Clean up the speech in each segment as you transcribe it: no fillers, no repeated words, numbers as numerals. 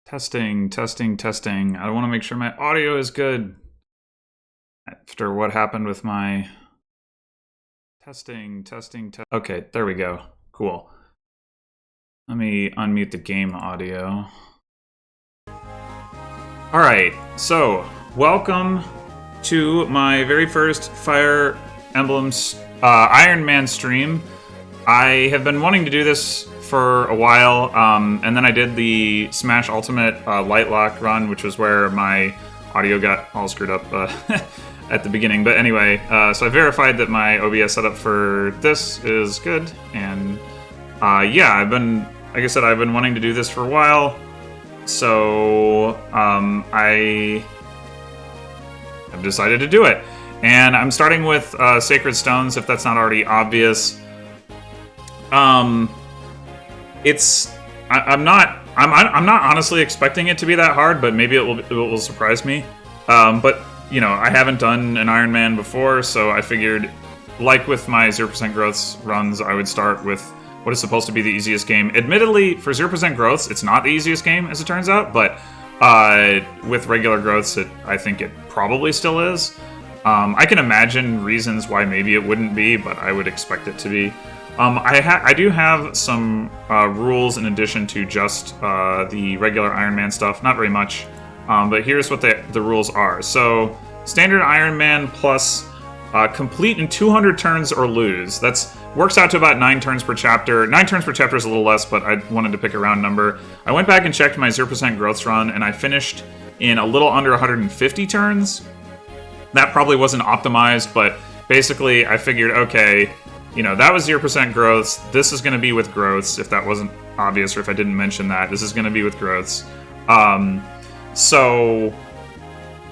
Testing, testing, testing. I want to make sure my audio is good after what happened with my testing. Okay, there we go. Cool. Let me unmute the game audio. Alright, so welcome to my very first Fire Emblem Iron Man stream. I have been wanting to do this for a while, and then I did the Smash Ultimate Light Lock run, which was where my audio got all screwed up at the beginning. But anyway, so I verified that my OBS setup for this is good, and yeah, like I said, I've been wanting to do this for a while, so I have decided to do it. And I'm starting with Sacred Stones, if that's not already obvious. I'm not honestly expecting it to be that hard, but maybe it will surprise me. But you know, I haven't done an Iron Man before, so I figured, like with my 0% growths runs, I would start with what is supposed to be the easiest game. Admittedly, for 0% growths, it's not the easiest game, as it turns out, but with regular growths, I think it probably still is. I can imagine reasons why maybe it wouldn't be, but I would expect it to be. I do have some rules in addition to just the regular Iron Man stuff. Not very much, but here's what the rules are. So, standard Iron Man plus complete in 200 turns or lose. Works out to about 9 turns per chapter. 9 turns per chapter is a little less, but I wanted to pick a round number. I went back and checked my 0% growths run, and I finished in a little under 150 turns. That probably wasn't optimized, but basically I figured, okay, you know, that was 0% growths. This is going to be with growths, if that wasn't obvious or if I didn't mention that. This is going to be with growths. So,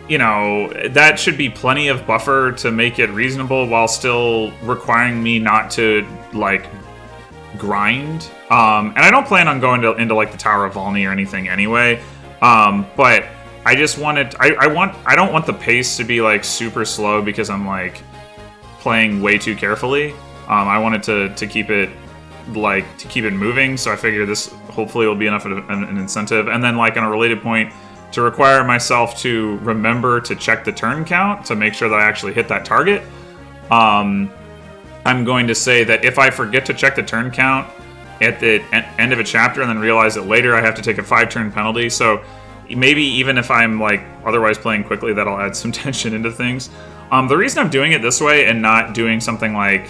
you know, that should be plenty of buffer to make it reasonable while still requiring me not to, like, grind. And I don't plan on going into like, the Tower of Volney or anything anyway. But I just wanted... I don't want the pace to be, like, super slow because I'm, like, playing way too carefully. I wanted to keep it moving, so I figured this hopefully will be enough of an incentive. And then, like, on a related point, to require myself to remember to check the turn count to make sure that I actually hit that target. I'm going to say that if I forget to check the turn count at the end of a chapter and then realize it later, I have to take a 5-turn penalty. So maybe even if I'm, like, otherwise playing quickly, that'll add some tension into things. The reason I'm doing it this way and not doing something like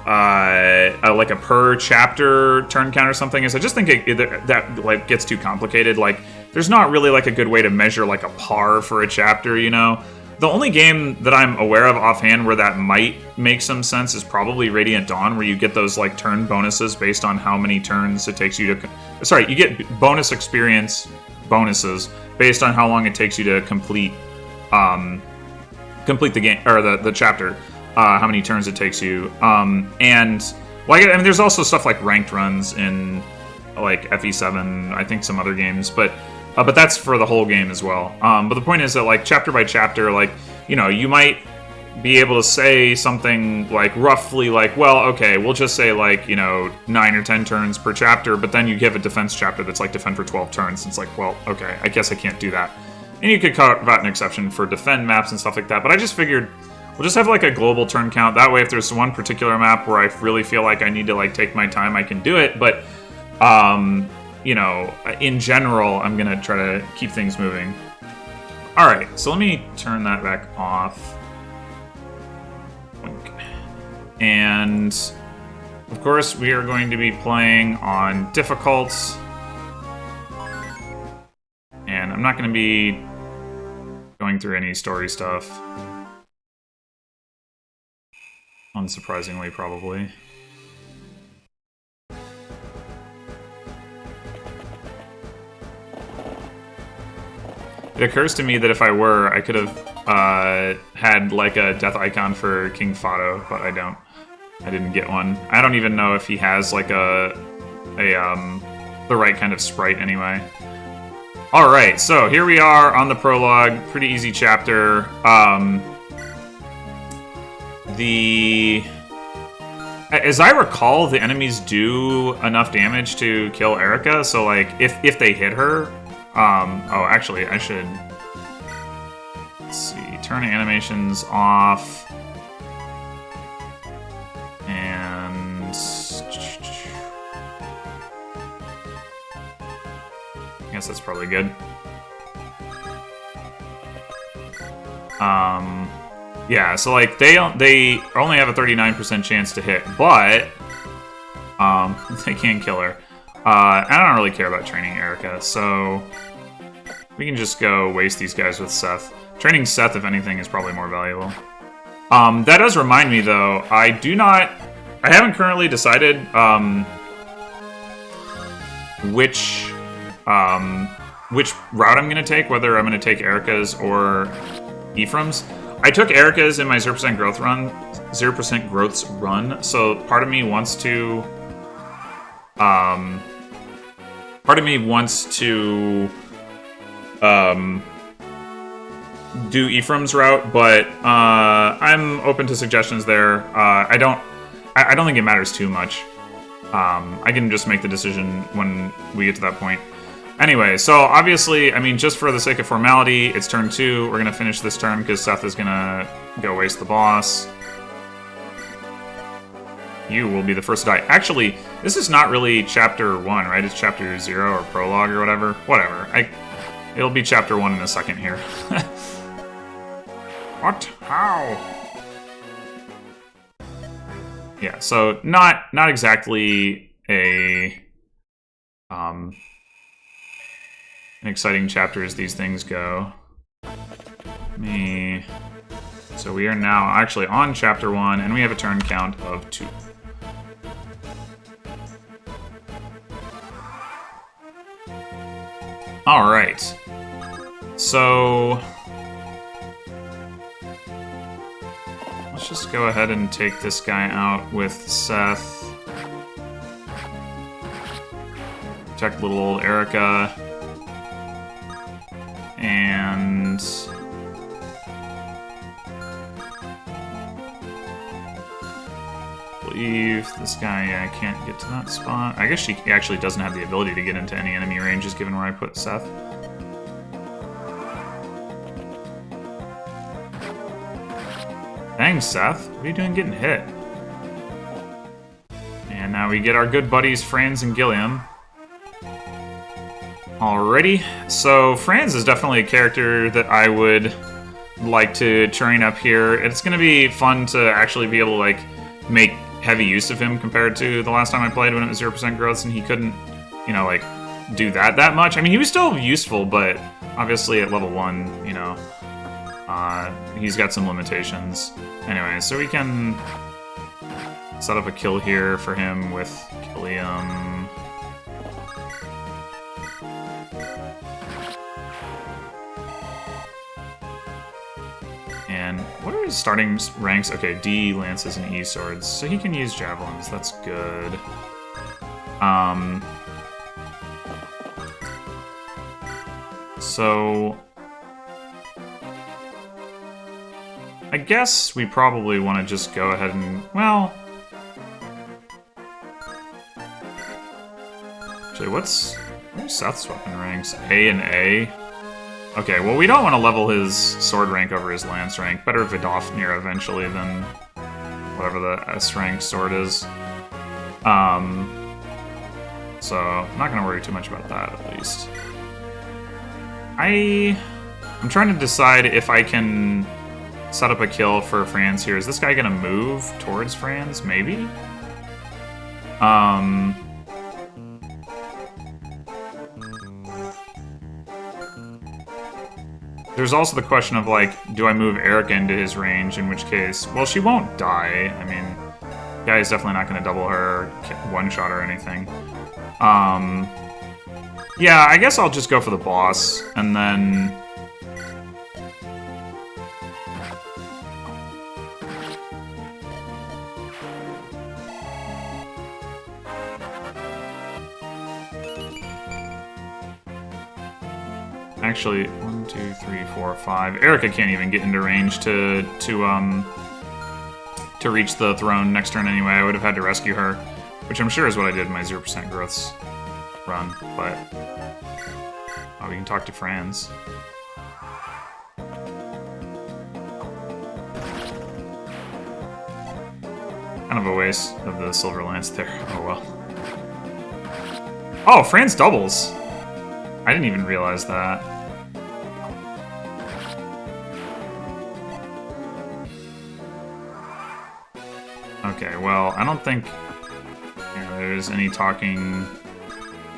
a per chapter turn count or something is I just think that like gets too complicated. Like, there's not really like a good way to measure like a par for a chapter, you know? The only game that I'm aware of offhand where that might make some sense is probably Radiant Dawn, where you get those like turn bonuses based on how many turns it takes you to... Sorry, you get bonus experience bonuses based on how long it takes you to complete the game, or the chapter. How many turns it takes you, and well, I mean, there's also stuff like ranked runs in like FE7, I think some other games, but that's for the whole game as well. But the point is that like chapter by chapter, like, you know, you might be able to say something like roughly like, well, okay, we'll just say like, you know, 9 or 10 turns per chapter, but then you give a defense chapter that's like defend for 12 turns. It's like, well, okay, I guess I can't do that. And you could carve out an exception for defend maps and stuff like that, but I just figured we'll just have like a global turn count. That way, if there's one particular map where I really feel like I need to like take my time, I can do it. But, you know, in general, I'm gonna try to keep things moving. All right, so let me turn that back off. And of course, we are going to be playing on difficult. And I'm not going to be going through any story stuff. Unsurprisingly, probably. It occurs to me that if I were, I could have had like a death icon for King Forde, but I don't. I didn't get one. I don't even know if he has like the right kind of sprite anyway. All right, so here we are on the prologue. Pretty easy chapter. As I recall, the enemies do enough damage to kill Erica, so like if they hit her, Oh, actually, I should... Let's see. Turn animations off. And... I guess that's probably good. Yeah, so like they only have a 39% chance to hit, but they can kill her. I don't really care about training Erica, so we can just go waste these guys with Seth. Training Seth, if anything, is probably more valuable. That does remind me, though, I haven't currently decided which route I'm gonna take, whether I'm gonna take Erica's or Ephraim's. I took Erica's in my 0% growth run, 0% growths run, so part of me wants to do Ephraim's route, but I'm open to suggestions there. I don't think it matters too much. I can just make the decision when we get to that point. Anyway, so obviously, I mean, just for the sake of formality, it's turn 2. We're going to finish this turn because Seth is going to go waste the boss. You will be the first to die. Actually, this is not really Chapter 1, right? It's Chapter 0 or Prologue or whatever. Whatever. It'll be Chapter 1 in a second here. What? How? Yeah, so not exactly an exciting chapter as these things go. So we are now actually on Chapter 1, and we have a turn count of 2. Alright. So... let's just go ahead and take this guy out with Seth. Protect little old Erica. And... believe this guy can't get to that spot. I guess she actually doesn't have the ability to get into any enemy ranges given where I put Seth. Dang, Seth. What are you doing getting hit? And now we get our good buddies Franz and Gilliam. Alrighty, so Franz is definitely a character that I would like to train up here. It's going to be fun to actually be able to like make heavy use of him compared to the last time I played when it was 0% growth and he couldn't, you know, like do that much. I mean, he was still useful, but obviously at level 1, you know, he's got some limitations. Anyway, so we can set up a kill here for him with Gilliam. And what are his starting ranks? Okay, D lances and E swords, so he can use javelins. That's good. So I guess we probably want to just go ahead and, well, actually, what's Seth's weapon ranks? A and A. Okay, well, we don't want to level his sword rank over his lance rank. Better Vidofnir eventually than whatever the S rank sword is. So, I'm not going to worry too much about that, at least. I'm trying to decide if I can set up a kill for Franz here. Is this guy going to move towards Franz? Maybe? There's also the question of, like, do I move Erica into his range, in which case, well, she won't die. I mean, the guy is definitely not going to double her, one-shot or anything. Yeah, I guess I'll just go for the boss, and then... Actually, 1, 2, 3, 4, 5. Erica can't even get into range to reach the throne next turn anyway. I would have had to rescue her, which I'm sure is what I did in my 0% growths run, but Oh, we can talk to Franz. Kind of a waste of the silver lance there. Oh well. Oh, Franz doubles. I didn't even realize that. Okay, well, I don't think there's any talking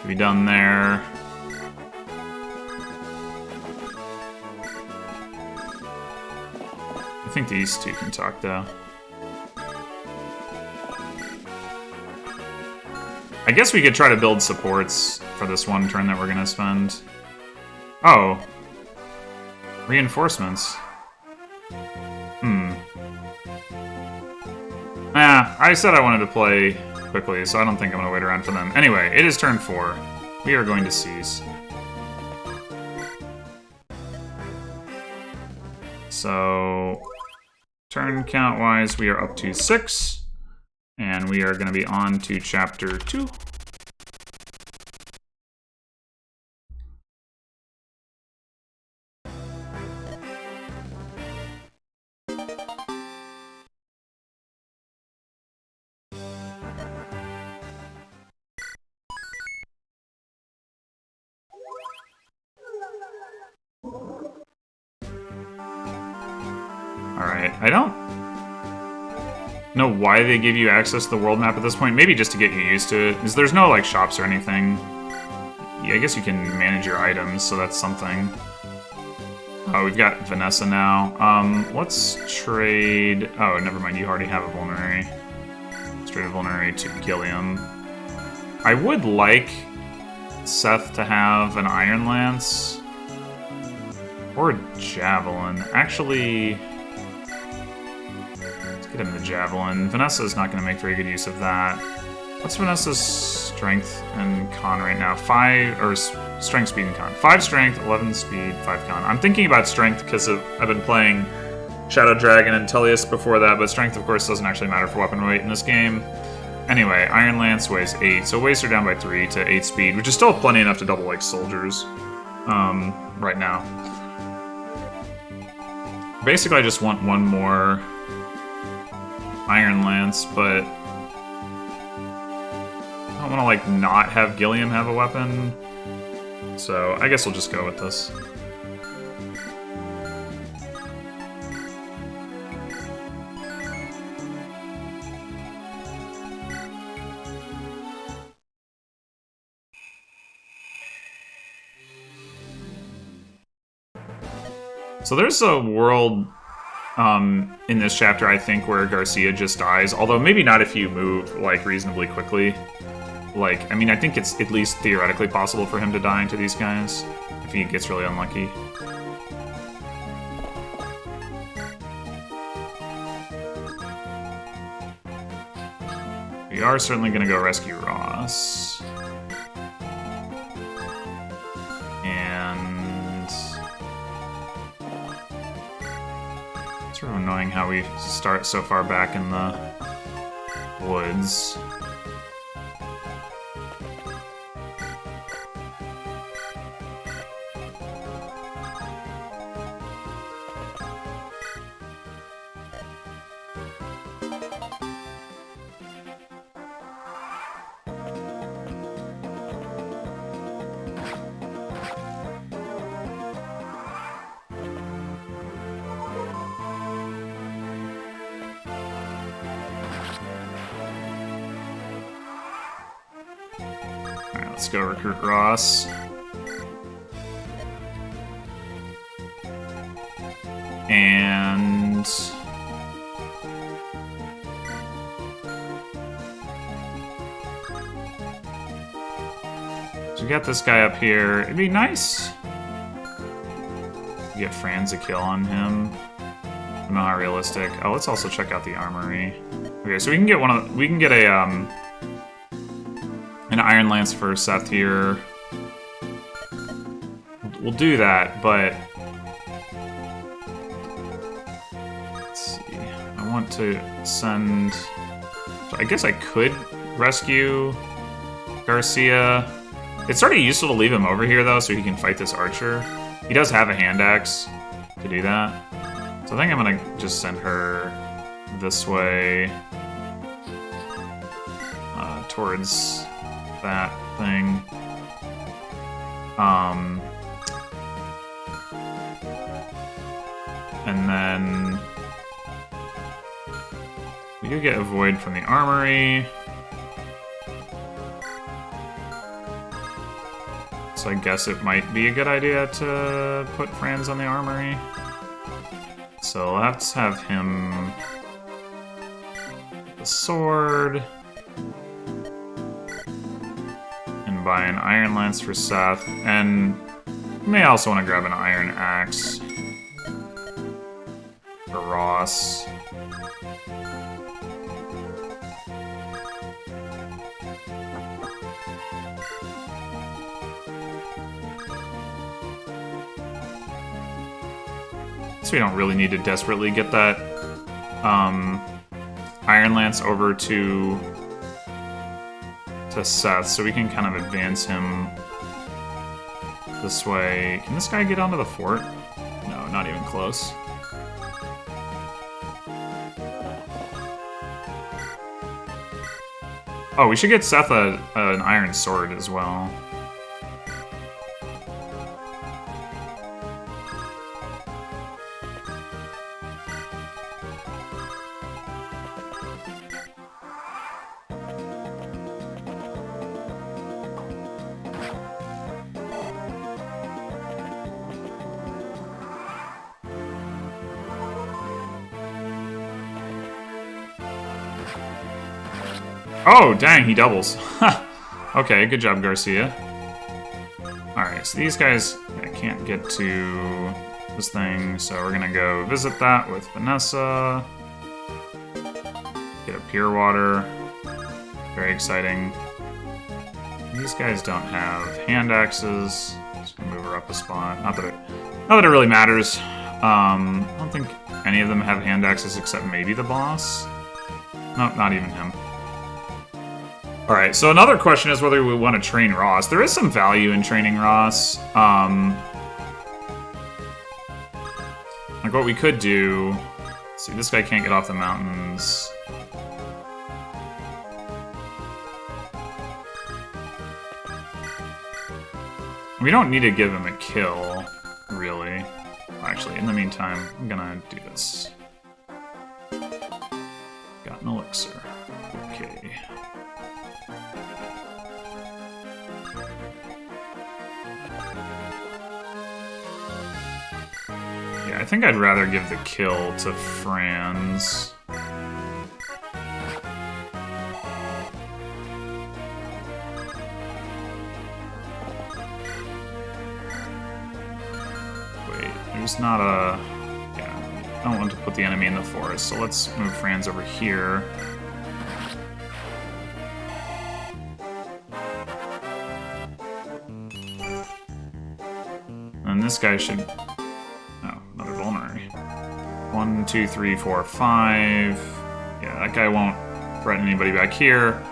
to be done there. I think these two can talk, though. I guess we could try to build supports for this one turn that we're gonna spend. Oh. Reinforcements. I said I wanted to play quickly, so I don't think I'm gonna wait around for them. Anyway, it is turn 4. We are going to seize. So, turn count-wise, we are up to 6. And we are going to be on to chapter 2. Alright, I don't know why they give you access to the world map at this point. Maybe just to get you used to it. Because there's no, like, shops or anything. Yeah, I guess you can manage your items, so that's something. Oh, we've got Vanessa now. Let's trade... Oh, never mind, you already have a vulnerary. Let's trade a vulnerary to Gilliam. I would like Seth to have an Iron Lance. Or a Javelin. Actually... Get him the Javelin. Vanessa's not going to make very good use of that. What's Vanessa's strength and con right now? 5, or strength, speed, and con. 5 strength, 11 speed, 5 con. I'm thinking about strength because I've been playing Shadow Dragon and Tellius before that, but strength, of course, doesn't actually matter for weapon weight in this game. Anyway, Iron Lance weighs 8, so weights are down by 3 to 8 speed, which is still plenty enough to double, like, soldiers right now. Basically, I just want one more Iron Lance, but I don't want to, like, not have Gilliam have a weapon, so I guess we'll just go with this. So there's a world in this chapter, I think, where Garcia just dies. Although maybe not if you move, like, reasonably quickly. Like, I mean, I think it's at least theoretically possible for him to die into these guys if he gets really unlucky. We are certainly going to go rescue Ross. And... sort of annoying how we start so far back in the woods. Let's go recruit Ross. And... so we got this guy up here. It'd be nice to get Franz a kill on him. I don't know how realistic. Oh, let's also check out the armory. Okay, so we can get an Iron Lance for Seth here. We'll do that, but... let's see. I want to send... I guess I could rescue Garcia. It's sort of useful to leave him over here, though, so he can fight this archer. He does have a hand axe to do that. So I think I'm gonna just send her this way towards that thing. And then we do get a void from the armory. So I guess it might be a good idea to put Franz on the armory. So let's have him the sword. And buy an iron lance for Seth. And you may also want to grab an iron axe for Ross. So we don't really need to desperately get that iron lance over to Seth, so we can kind of advance him this way. Can this guy get onto the fort? No, not even close. Oh, we should get Seth an iron sword as well. Oh, dang, he doubles. Okay, good job, Garcia. Alright, so these guys can't get to this thing, so we're gonna go visit that with Vanessa. Get a pure water. Very exciting. These guys don't have hand axes. Just gonna move her up a spot. Not that it really matters. I don't think any of them have hand axes except maybe the boss. Nope, not even him. Alright, so another question is whether we want to train Ross. There is some value in training Ross. Like what we could do... Let's see, this guy can't get off the mountains. We don't need to give him a kill, really. Actually, in the meantime, I'm gonna do this. Got an elixir. Okay. Yeah, I think I'd rather give the kill to Franz. Wait, there's not a... Yeah, I don't want to put the enemy in the forest, so let's move Franz over here. And this guy should... Oh, another vulnerary. 1, 2, 3, 4, 5. Yeah, that guy won't threaten anybody back here.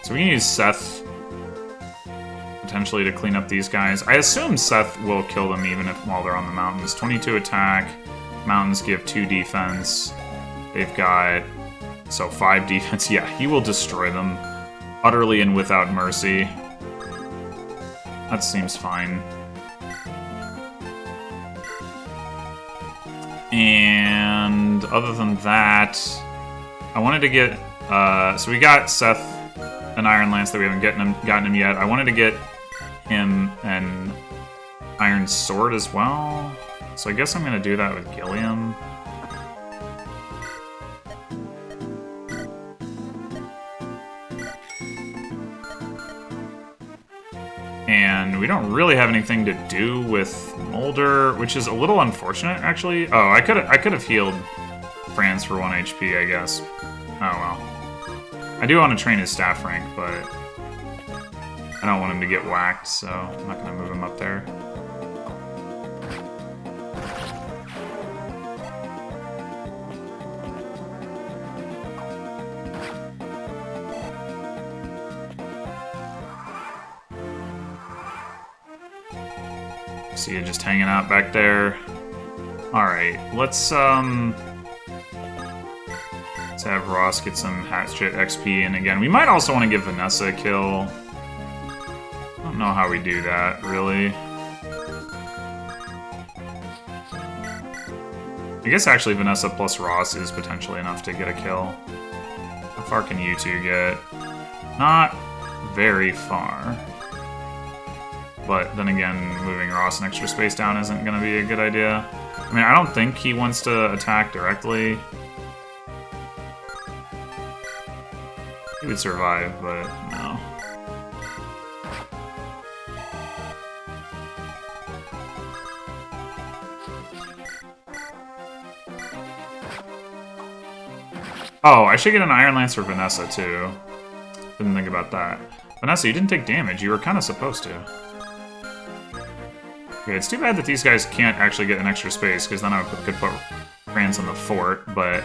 So we can use Seth potentially to clean up these guys. I assume Seth will kill them even if while they're on the mountains. 22 attack. Mountains give 2 defense. They've got... So 5 defense. Yeah, he will destroy them utterly and without mercy. That seems fine. And other than that, I wanted to get... so we got Seth an Iron Lance that we haven't gotten him yet. I wanted to get him an Iron Sword as well. So I guess I'm going to do that with Gilliam. And we don't really have anything to do with Mulder, which is a little unfortunate, actually. Oh, I could have healed Franz for 1 HP, I guess. Oh well. I do want to train his staff rank, but I don't want him to get whacked, so I'm not going to move him up there. See you just hanging out back there. Alright, let's have Ross get some hatchet XP, and again, we might also want to give Vanessa a kill. I don't know how we do that, really. I guess actually Vanessa plus Ross is potentially enough to get a kill. How far can you two get? Not very far. But then again, moving Ross an extra space down isn't going to be a good idea. I mean, I don't think he wants to attack directly. He would survive, but no. Oh, I should get an Iron Lance for Vanessa, too. Didn't think about that. Vanessa, you didn't take damage. You were kind of supposed to. Okay, it's too bad that these guys can't actually get an extra space, because then I could put Franz on the fort, but...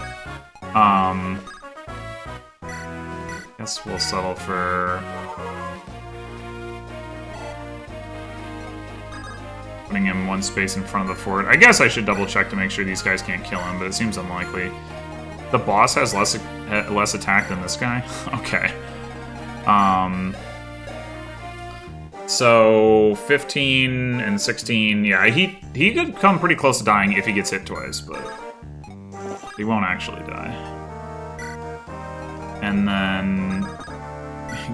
guess we'll settle for... putting him one space in front of the fort. I guess I should double check to make sure these guys can't kill him, but it seems unlikely. The boss has less attack than this guy? Okay. So 15 and 16, yeah, he could come pretty close to dying if he gets hit twice, but he won't actually die. And then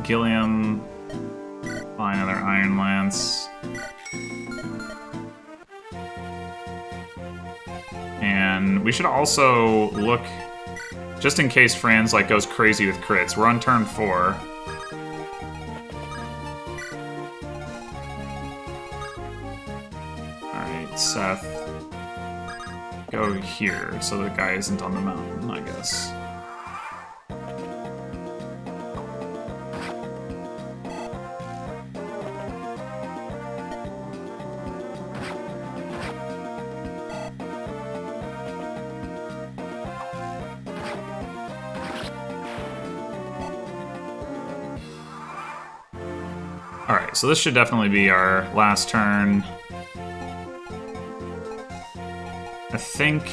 Gilliam, buy another Iron Lance. And we should also look, just in case Franz like goes crazy with crits. We're on turn 4. Alright, Seth. Go here so the guy isn't on the mountain, I guess. Alright, so this should definitely be our last turn. I think...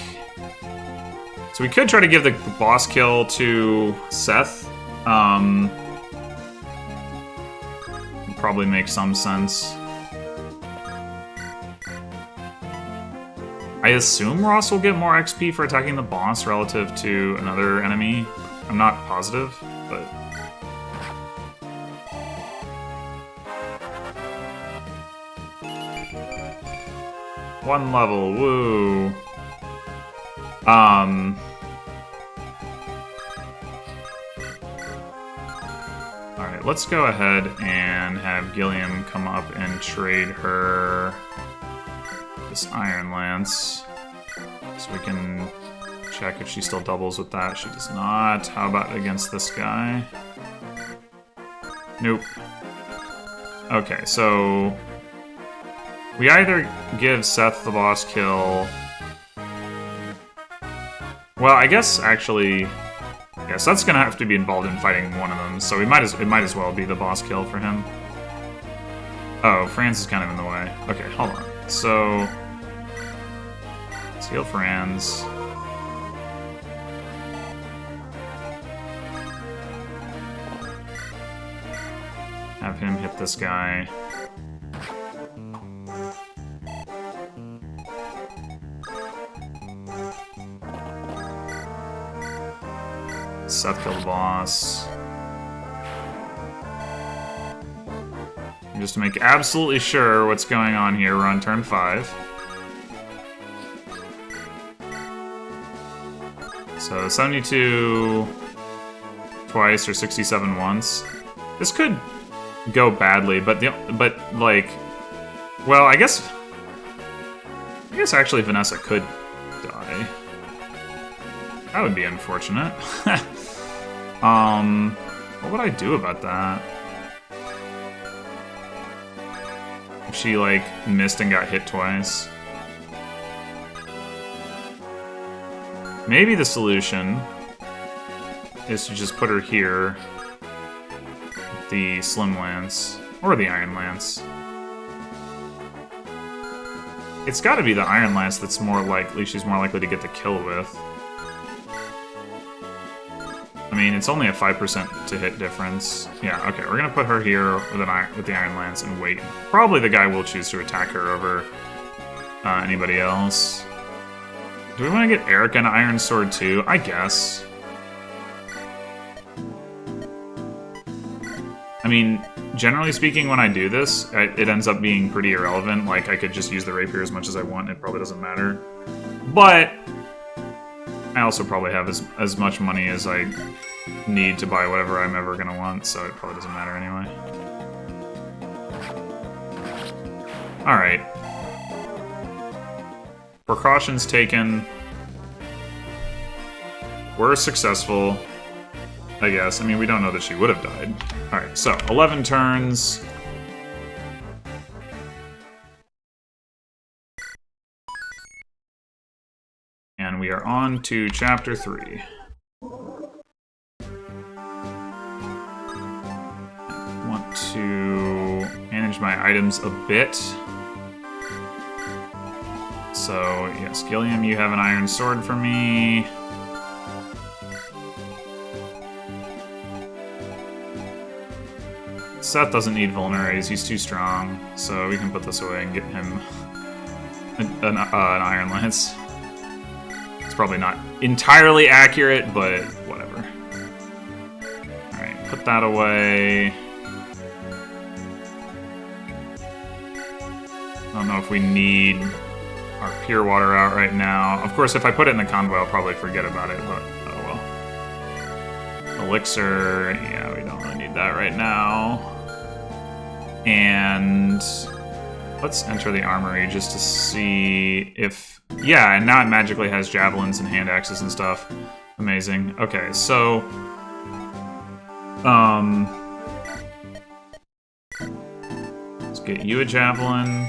So we could try to give the boss kill to Seth. Would probably make some sense. I assume Ross will get more XP for attacking the boss relative to another enemy. I'm not positive, but... One level, woo. Alright, let's go ahead and have Gilliam come up and trade her this Iron Lance. So we can check if she still doubles with that. She does not. How about against this guy? Nope. Okay, so... we either give Seth the boss kill... Well, I guess, actually... yeah, Seth's gonna have to be involved in fighting one of them, so it might as well be the boss kill for him. Oh, Franz is kind of in the way. Okay, hold on. So... let's heal Franz. Have him hit this guy. Seth kill the boss. And just to make absolutely sure what's going on here, we're on turn 5. So 72 twice or 67 once. This could go badly, but like, well, I guess actually Vanessa could die. That would be unfortunate. What would I do about that? If she, like, missed and got hit twice. Maybe the solution is to just put her here. The Slim Lance. Or the Iron Lance. It's got to be the Iron Lance that's more likely. She's more likely to get the kill with. I mean, it's only a 5% to hit difference. Yeah, okay, we're gonna put her here with the Iron Lance and wait. Probably the guy will choose to attack her over anybody else. Do we want to get Erica an Iron Sword too? I guess. I mean, generally speaking, when I do this, it ends up being pretty irrelevant. Like, I could just use the rapier as much as I want, it probably doesn't matter. But I also probably have as much money as I need to buy whatever I'm ever gonna want, so it probably doesn't matter anyway. Alright. Precautions taken. We're successful, I guess. I mean, we don't know that she would have died. Alright, so 11 turns. And we are on to Chapter 3. I want to manage my items a bit. So, yes, Gilliam, you have an Iron Sword for me. Seth doesn't need vulneraries, he's too strong, so we can put this away and get him an Iron Lance. It's probably not entirely accurate, but whatever. Alright, put that away. I don't know if we need our pure water out right now. Of course, if I put it in the convoy, I'll probably forget about it, but oh well. Elixir, yeah, we don't really need that right now. And let's enter the armory just to see if... Yeah, and now it magically has javelins and hand axes and stuff. Amazing. Okay, so... let's get you a javelin.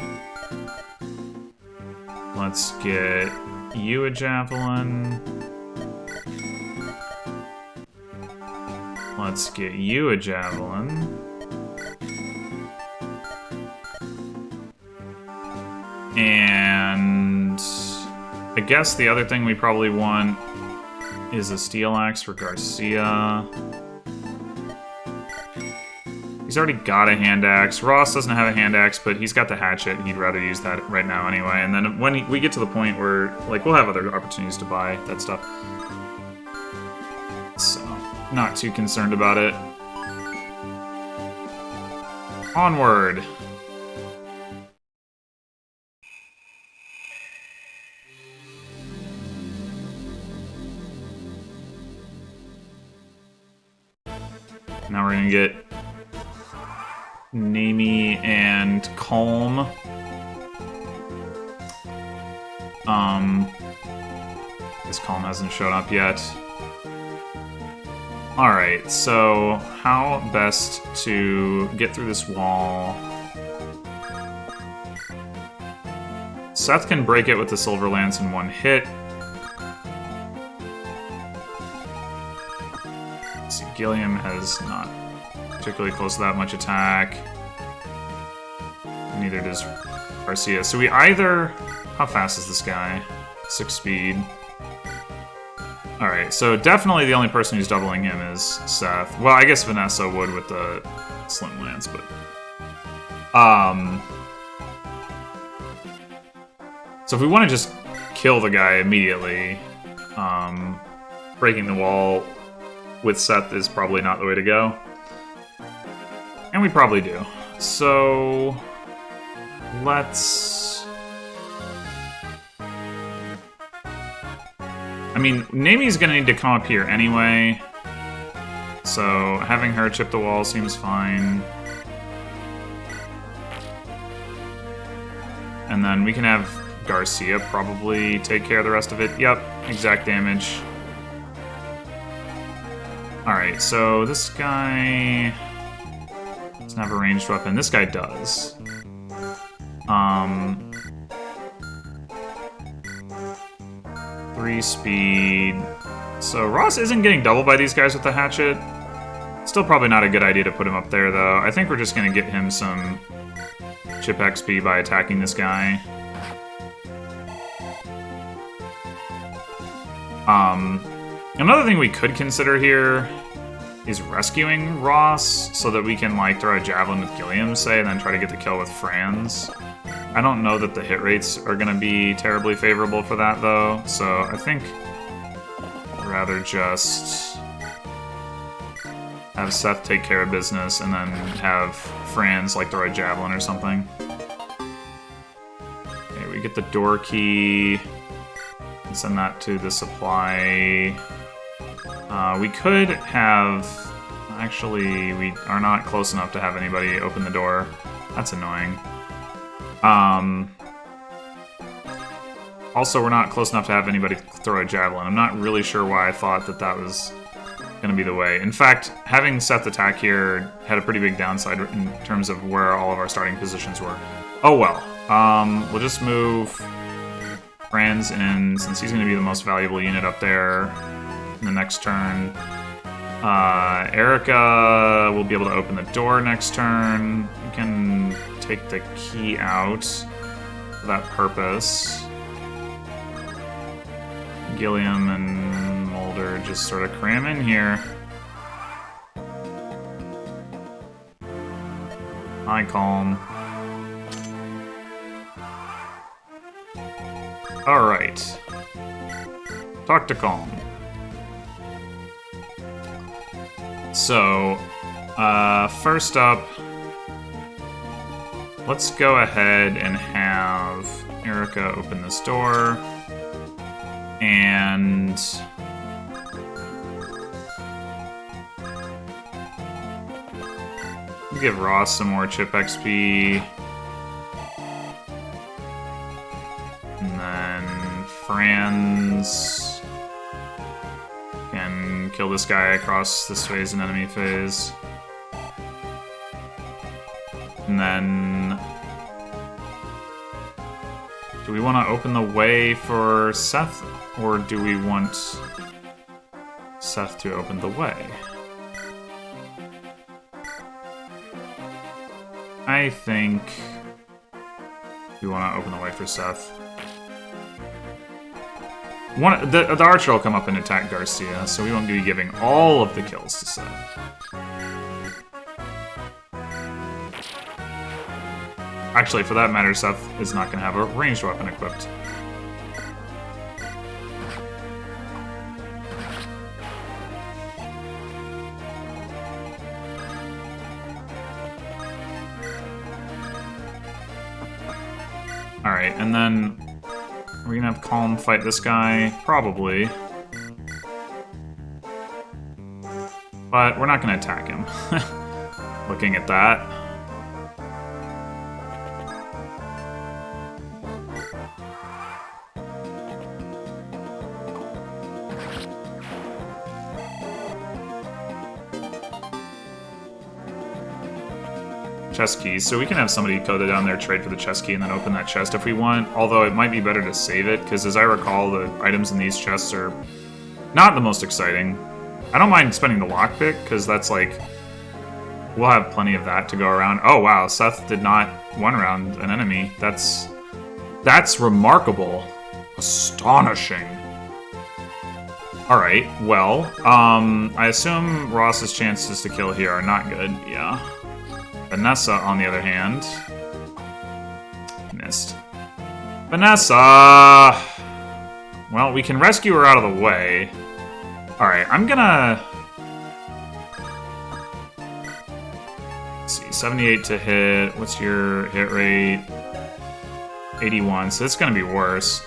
Let's get you a javelin. Let's get you a javelin. And I guess the other thing we probably want is a steel axe for Garcia. He's already got a hand axe. Ross doesn't have a hand axe, but he's got the hatchet. He'd rather use that right now anyway. And then when we get to the point where, like, we'll have other opportunities to buy that stuff. So, not too concerned about it. Onward. Now we're gonna get Nami and Calm. This Calm hasn't shown up yet. Alright, so how best to get through this wall? Seth can break it with the Silver Lance in one hit. Let's see, Gilliam has not particularly close to that much attack. Neither does Garcia. So we either... How fast is this guy? 6 speed. Alright, so definitely the only person who's doubling him is Seth. Well, I guess Vanessa would with the Slim Lance, but... So if we want to just kill the guy immediately, breaking the wall with Seth is probably not the way to go. And we probably do. So... let's... I mean, Nami's gonna need to come up here anyway. So having her chip the wall seems fine. And then we can have Garcia probably take care of the rest of it. Yep, exact damage. Alright, so this guy doesn't have a ranged weapon. This guy does. 3 speed. So Ross isn't getting doubled by these guys with the hatchet. Still probably not a good idea to put him up there, though. I think we're just going to get him some chip XP by attacking this guy. Another thing we could consider here is rescuing Ross so that we can, like, throw a javelin with Gilliam, say, and then try to get the kill with Franz. I don't know that the hit rates are going to be terribly favorable for that, though, so I think I'd rather just have Seth take care of business and then have Franz, like, throw a javelin or something. Okay, we get the door key and send that to the supply. We could have... Actually, we are not close enough to have anybody open the door. That's annoying. Also, we're not close enough to have anybody throw a javelin. I'm not really sure why I thought that that was going to be the way. In fact, having Seth attack here had a pretty big downside in terms of where all of our starting positions were. Oh well. We'll just move Franz in, since he's going to be the most valuable unit up there in the next turn. Erica will be able to open the door next turn. We can take the key out for that purpose. Gilliam and Mulder just sort of cram in here. Hi, Calm. Alright. Talk to Calm. So, first up, let's go ahead and have Erica open this door. And give Ross some more chip XP. And then Franz can kill this guy across this phase and enemy phase. And then... do we want to open the way for Seth? Or do we want Seth to open the way? I think we want to open the way for Seth. The archer will come up and attack Garcia, so we won't be giving all of the kills to Seth. Actually, for that matter, Seth is not going to have a ranged weapon equipped. Alright, and then we're gonna have Calm fight this guy, probably. But we're not gonna attack him. Looking at that. Chest keys, so we can have somebody go down there, trade for the chest key, and then open that chest if we want, although it might be better to save it, because as I recall, the items in these chests are not the most exciting. I don't mind spending the lockpick, because that's like... we'll have plenty of that to go around. Oh wow, Seth did not one-round an enemy. That's remarkable. Astonishing. Alright, well, I assume Ross's chances to kill here are not good, yeah. Vanessa, on the other hand, missed. Vanessa! Well, we can rescue her out of the way. Alright, I'm gonna... let's see, 78 to hit. What's your hit rate? 81, so it's gonna be worse.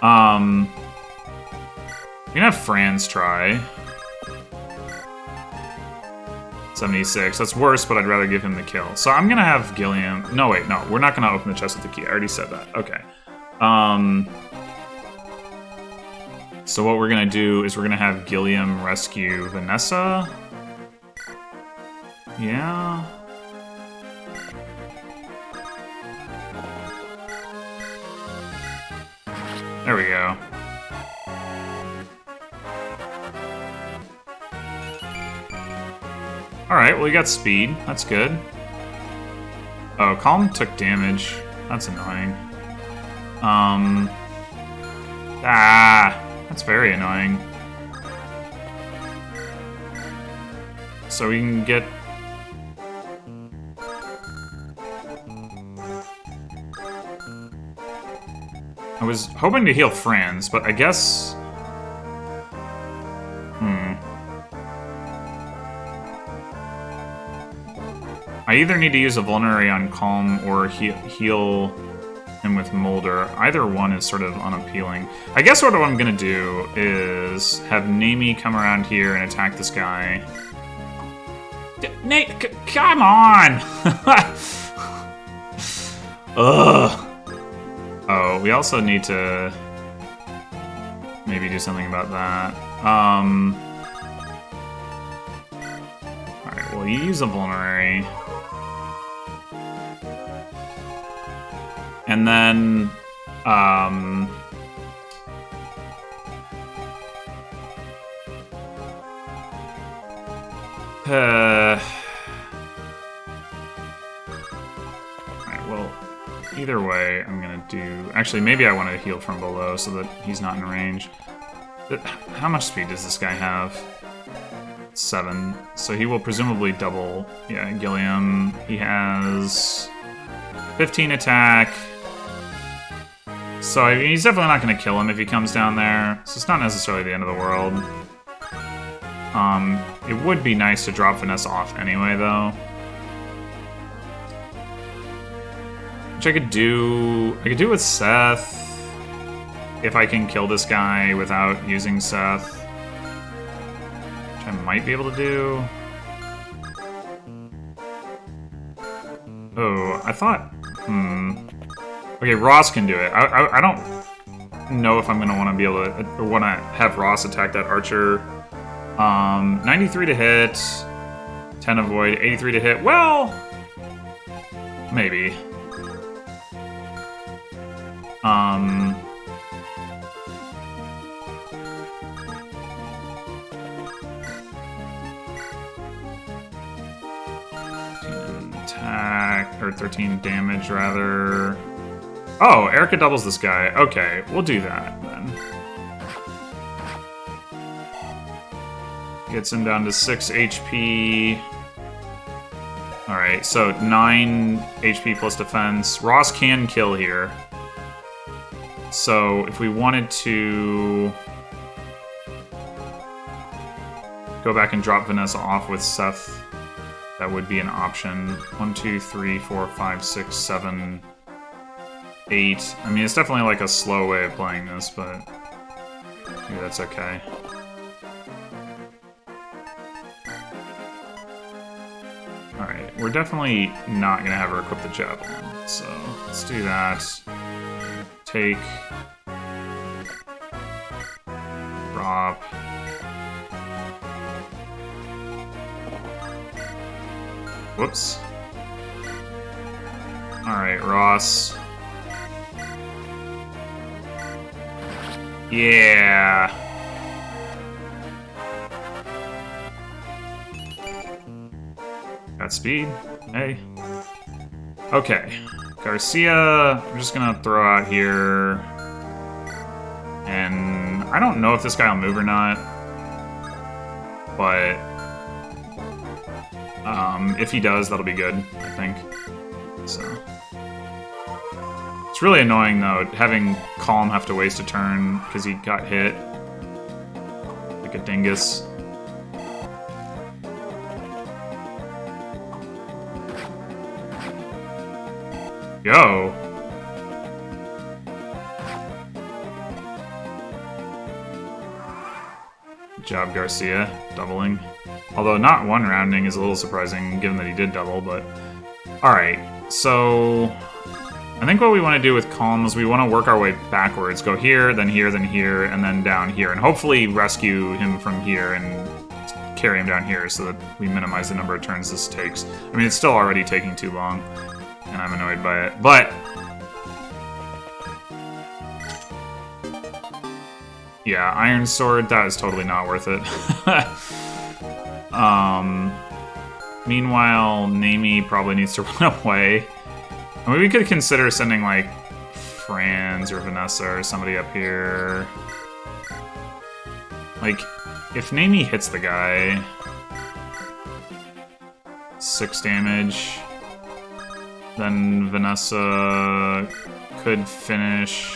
You're gonna have Franz try. 76. That's worse, but I'd rather give him the kill. So I'm gonna have Gilliam... no, wait, no. We're not gonna open the chest with the key. I already said that. Okay. So what we're gonna do is we're gonna have Gilliam rescue Vanessa. Yeah. There we go. Alright, well, we got speed. That's good. Oh, Calm took damage. That's annoying. That's very annoying. So we can get... I was hoping to heal Franz, but I guess... I either need to use a vulnerary on Calm or heal him with Molder. Either one is sort of unappealing. I guess what I'm gonna do is have Namie come around here and attack this guy. Nate, come on! Ugh. Oh, we also need to maybe do something about that. Alright, well, you use a vulnerary. And then, alright, well, either way, I'm gonna do... Actually, maybe I want to heal from below so that he's not in range. How much speed does this guy have? 7. So he will presumably double... Yeah, Gilliam. He has 15 attack. So I mean, he's definitely not going to kill him if he comes down there. So it's not necessarily the end of the world. It would be nice to drop Vanessa off anyway, though. Which I could do with Seth. If I can kill this guy without using Seth. Which I might be able to do. Oh, I thought... Okay, Ross can do it. I don't know if I'm going to want to be able to... Or want to have Ross attack that archer. 93 to hit. 10 avoid. 83 to hit. Well... Maybe. Attack... Or 13 damage, rather... Oh, Erica doubles this guy. Okay, we'll do that, then. Gets him down to 6 HP. Alright, so 9 HP plus defense. Ross can kill here. So, if we wanted to... go back and drop Vanessa off with Seth, that would be an option. 1, 2, 3, 4, 5, 6, 7... 8. I mean, it's definitely like a slow way of playing this, but maybe that's okay. Alright, we're definitely not going to have her equip the javelin, so let's do that. Take. Drop. Whoops. Alright, Ross. Yeah. Got speed. Hey. Okay. Garcia, I'm just gonna throw out here. And I don't know if this guy will move or not. But if he does, that'll be good, I think. So. It's really annoying, though, having Calm have to waste a turn because he got hit. Like a dingus. Yo! Good job, Garcia. Doubling. Although not one rounding is a little surprising, given that he did double, but... Alright, so... I think what we want to do with Calm is we want to work our way backwards. Go here, then here, then here, and then down here. And hopefully rescue him from here and carry him down here so that we minimize the number of turns this takes. I mean, it's still already taking too long, and I'm annoyed by it. But... yeah, Iron Sword, that is totally not worth it. Meanwhile, Namie probably needs to run away. I mean, we could consider sending, like, Franz or Vanessa or somebody up here. Like, if Nami hits the guy... 6 damage... Then Vanessa could finish...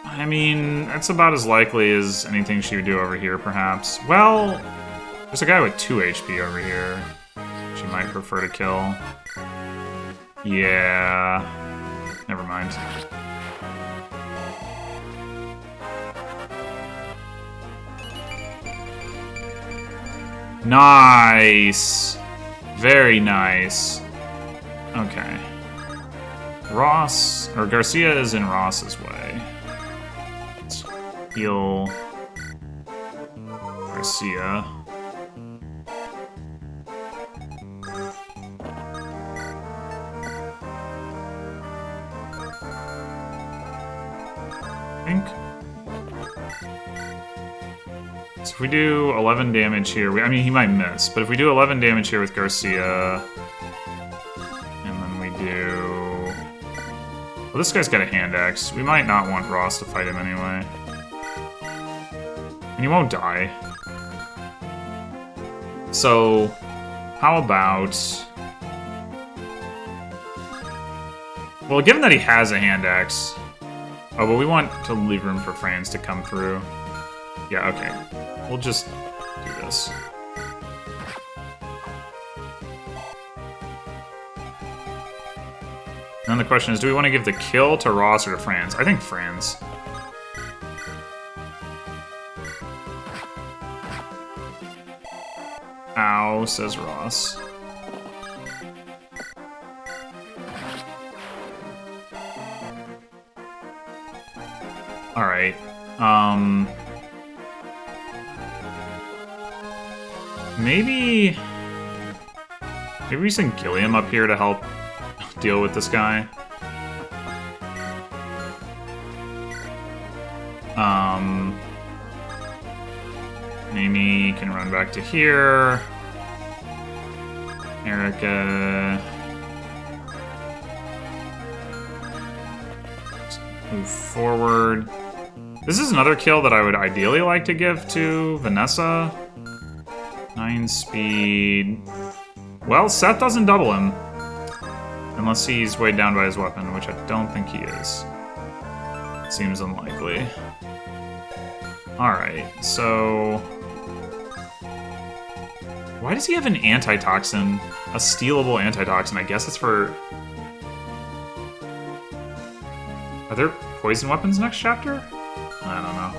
I mean, that's about as likely as anything she would do over here, perhaps. Well, there's a guy with 2 HP over here. She might prefer to kill. Yeah... Never mind. Nice! Very nice. Okay. Ross, or Garcia is in Ross's way. Let's heal Garcia. I think. So if we do 11 damage here, I mean, he might miss, but if we do 11 damage here with Garcia, and then we do... Well, this guy's got a hand axe. We might not want Ross to fight him anyway. And he won't die. So, how about... Well, given that he has a hand axe... Oh, but we want to leave room for Franz to come through. Yeah, okay. We'll just do this. And then the question is, do we want to give the kill to Ross or to Franz? I think Franz. Ow, says Ross. Alright. Maybe we send Gilliam up here to help deal with this guy. Amy can run back to here. Erica... move forward. This is another kill that I would ideally like to give to Vanessa. 9 speed. Well, Seth doesn't double him. Unless he's weighed down by his weapon, which I don't think he is. Seems unlikely. Alright, so... Why does he have an antitoxin? A stealable antitoxin. I guess it's for... Are there poison weapons next chapter? I don't know.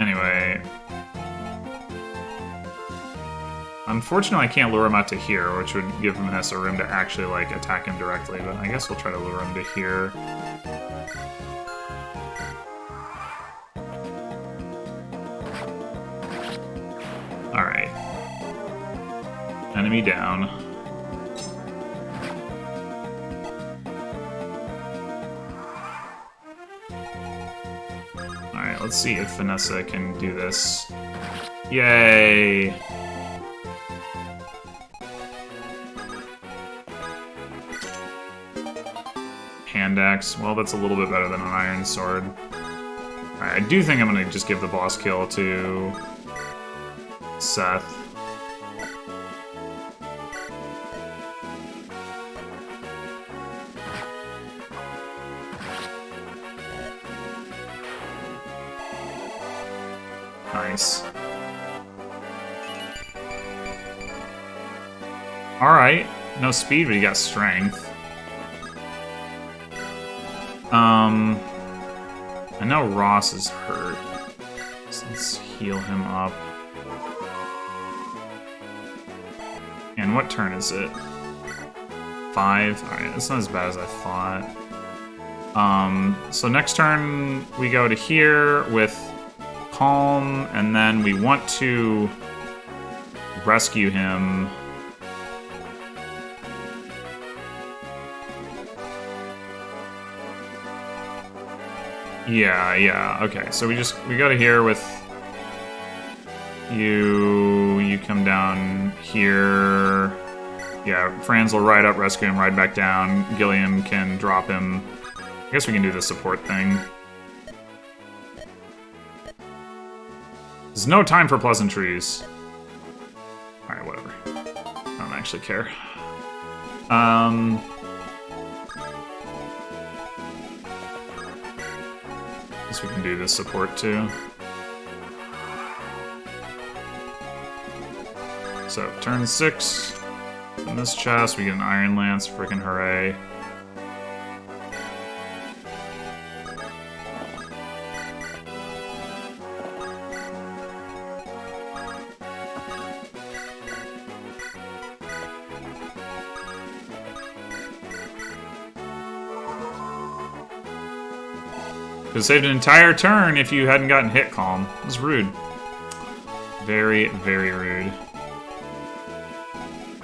Anyway. Unfortunately, I can't lure him out to here, which would give Vanessa room to actually, like, attack him directly, but I guess we'll try to lure him to here. Alright. Enemy down. Alright, let's see if Vanessa can do this. Yay! Hand axe. Well, that's a little bit better than an iron sword. Alright, I do think I'm gonna just give the boss kill to Seth. Nice. Alright. No speed, but he got strength. I know Ross is hurt. So let's heal him up. And what turn is it? 5? Alright, that's not as bad as I thought. So next turn we go to here with Calm, and then we want to rescue him. Yeah, okay. So we go to here with you. You come down here. Yeah, Franz will ride up, rescue him, ride back down. Gilliam can drop him I guess we can do the support thing. There's no time for pleasantries. Alright, whatever. I don't actually care. Guess we can do this support too. So, turn 6. In this chest, we get an Iron Lance, freaking hooray. Could have saved an entire turn if you hadn't gotten hit calm. It was rude. Very, very rude.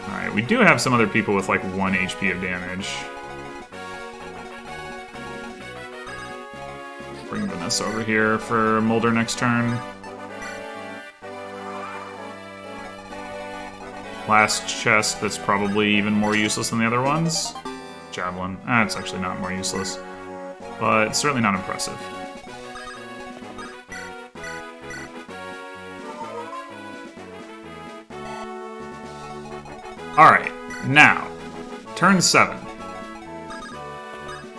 Alright, we do have some other people with like 1 HP of damage. Bring Vanessa over here for Mulder next turn. Last chest that's probably even more useless than the other ones. Javelin. It's actually not more useless. But it's certainly not impressive. Alright, now, turn 7.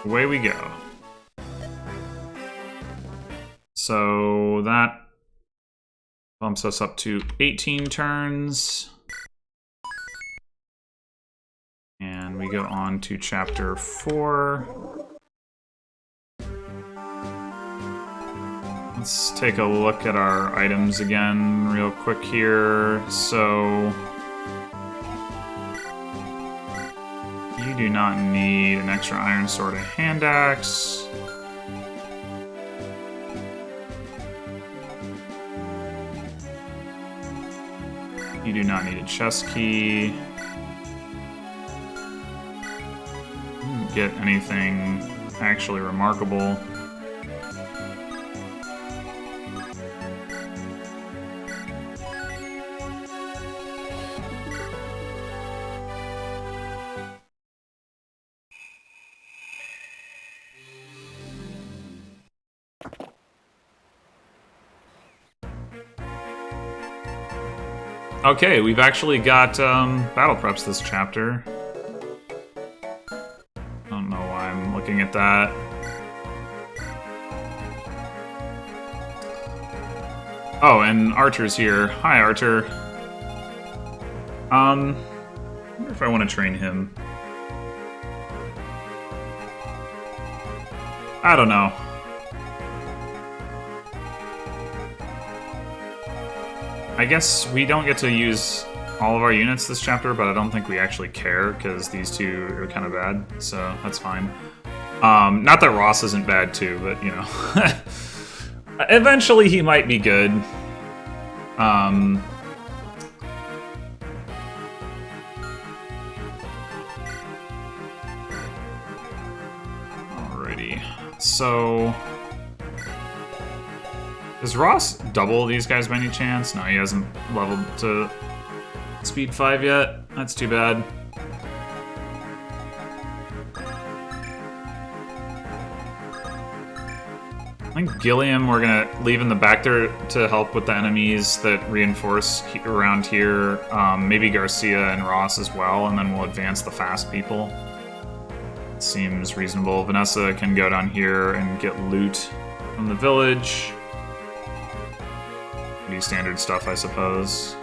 Away we go. So that bumps us up to 18 turns. And we go on to chapter 4. Let's take a look at our items again real quick here. So you do not need an extra iron sword and hand axe. You do not need a chest key. You didn't get anything actually remarkable. Okay, we've actually got battle preps this chapter. I don't know why I'm looking at that. Oh, and Archer's here. Hi, Archer. I wonder if I want to train him. I don't know. I guess we don't get to use all of our units this chapter, but I don't think we actually care, because these two are kind of bad, so that's fine. Not that Ross isn't bad too, but, you know. Eventually he might be good. Alrighty. So does Ross double these guys by any chance? No, he hasn't leveled to speed 5 yet. That's too bad. I think Gilliam we're gonna leave in the back there to help with the enemies that reinforce around here. Maybe Garcia and Ross as well, and then we'll advance the fast people. Seems reasonable. Vanessa can go down here and get loot from the village. Pretty standard stuff, I suppose.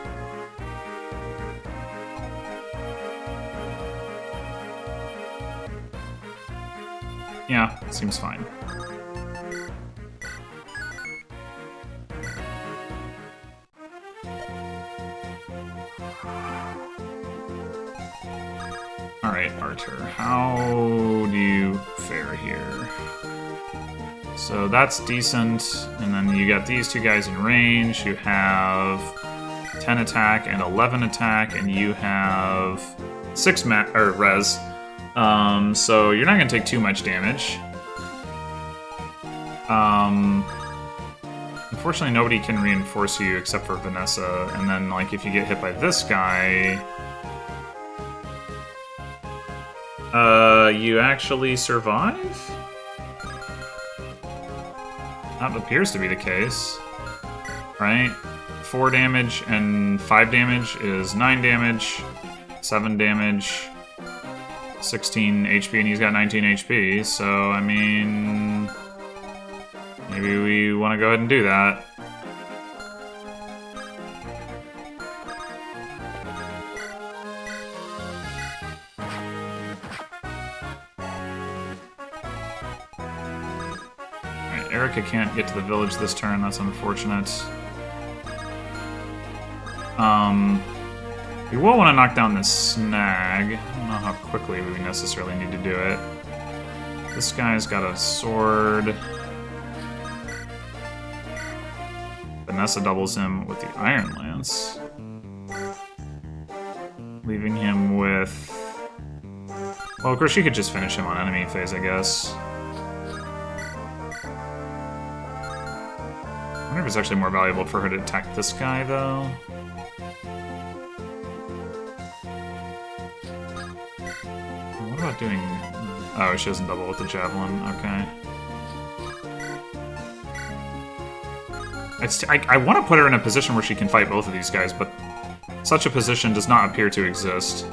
Yeah, seems fine. Alright, Archer, how do you fare here? So that's decent, and then you got these two guys in range who have 10 attack and 11 attack, and you have 6 res. So you're not going to take too much damage. Unfortunately, nobody can reinforce you except for Vanessa, and then like if you get hit by this guy, you actually survive? That appears to be the case. Right? 4 damage and 5 damage is 9 damage, 7 damage, 16 HP, and he's got 19 HP, so, I mean... maybe we want to go ahead and do that. Alright, Erica can't get to the village this turn, that's unfortunate. We will want to knock down this snag. I don't know how quickly we necessarily need to do it. This guy's got a sword. Vanessa doubles him with the Iron Lance. Leaving him with... well, of course, she could just finish him on enemy phase, I guess. I wonder if it's actually more valuable for her to attack this guy, though. What about doing... oh, she doesn't double with the javelin. Okay. I want to put her in a position where she can fight both of these guys, but such a position does not appear to exist.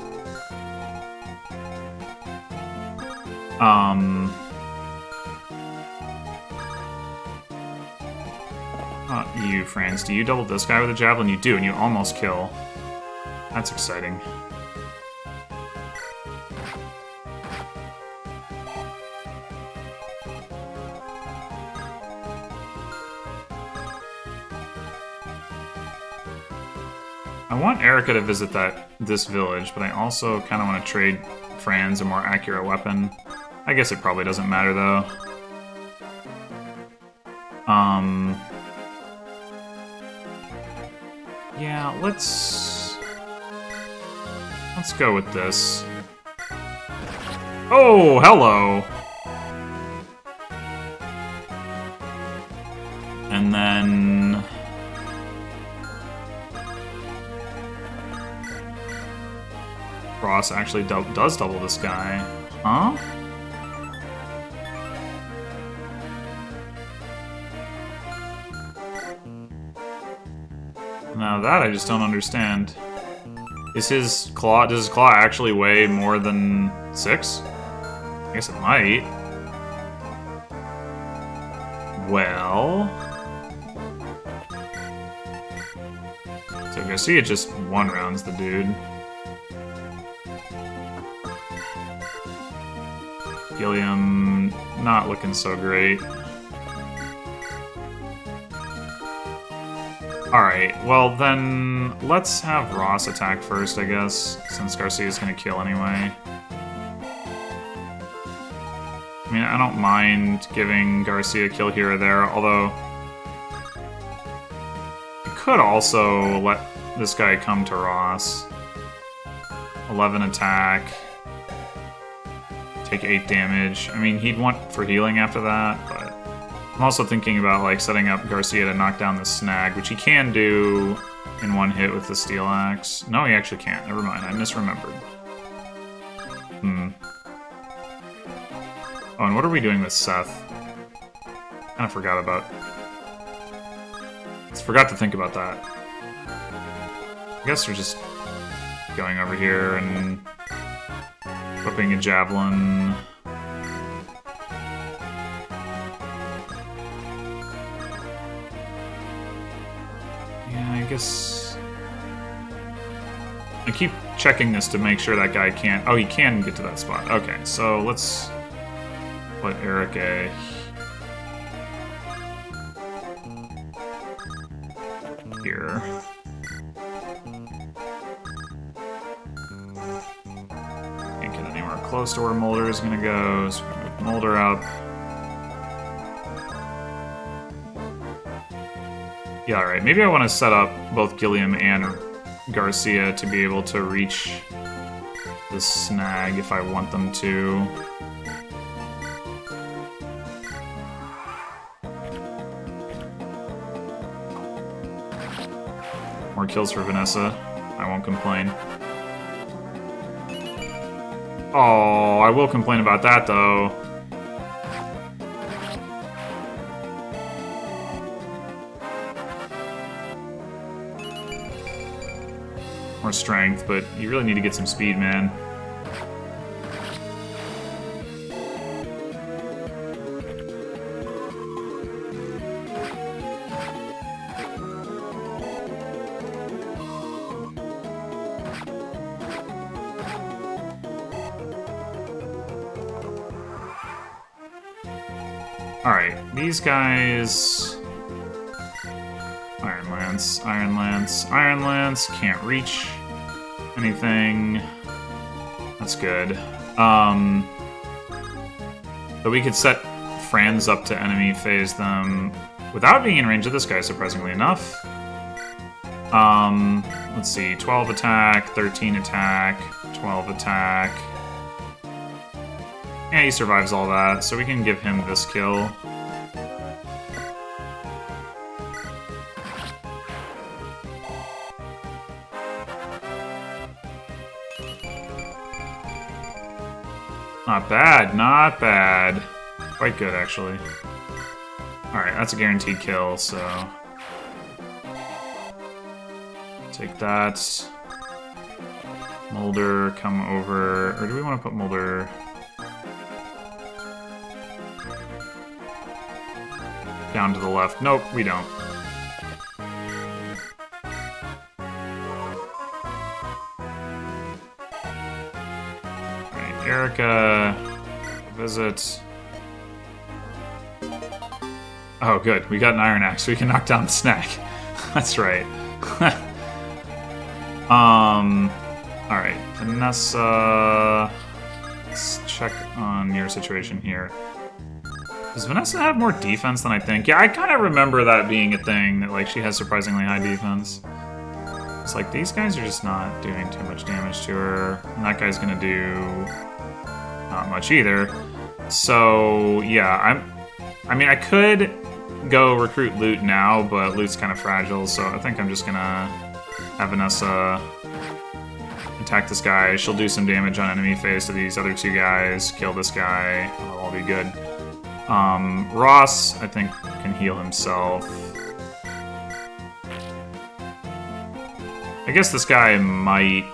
You, Franz, do you double this guy with a javelin? You do, and you almost kill. That's exciting. I want Erica to visit this village, but I also kind of want to trade Franz a more accurate weapon. I guess it probably doesn't matter, though. Yeah, let's go with this. Oh, hello! And then... Ross actually does double this guy. Huh? Now that I just don't understand. Is his claw... does his claw actually weigh more than 6? I guess it might. Well... so Garcia just one-rounds the dude. Gilliam, not looking so great. Alright, well then, let's have Ross attack first, I guess, since Garcia's gonna kill anyway. I mean, I don't mind giving Garcia a kill here or there, although... I could also let this guy come to Ross. 11 attack. Take 8 damage. I mean, he'd want for healing after that, but... I'm also thinking about, like, setting up Garcia to knock down the snag, which he can do in one hit with the steel axe. No, he actually can't. Never mind. I misremembered. Oh, and what are we doing with Seth? Kind of forgot about... Just forgot to think about that. I guess we're just going over here and flipping a javelin. I guess... I keep checking this to make sure that guy can't... oh, he can get to that spot. Okay, so let's put Erica here. Can't get anywhere close to where Mulder is going to go, so we're going to move Mulder up. Yeah, alright. Maybe I want to set up both Gilliam and Garcia to be able to reach the snag if I want them to. More kills for Vanessa. I won't complain. Oh, I will complain about that, though. more strength, but you really need to get some speed, man. Alright, these guys... Iron Lance, Iron Lance, Iron Lance, can't reach anything. That's good. But we could set Franz up to enemy phase them without being in range of this guy, surprisingly enough. Let's see, 12 attack, 13 attack, 12 attack. Yeah, he survives all that, so we can give him this kill. Not bad, not bad. Quite good, actually. Alright, that's a guaranteed kill, so... Take that. Mulder, come over... Or do we want to put Mulder... down to the left? Nope, we don't. Alright, Erica... Visit... Oh, good. We got an Iron Axe. We can knock down the snack. That's right. Alright. Vanessa... Let's check on your situation here. Does Vanessa have more defense than I think? Yeah, I kind of remember that being a thing, that like she has surprisingly high defense. It's like, these guys are just not doing too much damage to her. And that guy's gonna do... not much either. So, yeah, I mean, I could go recruit Loot now, but Loot's kind of fragile, so I think I'm just gonna have Vanessa attack this guy. She'll do some damage on enemy phase to these other two guys, kill this guy, it'll all be good. Ross, I think, can heal himself. I guess this guy might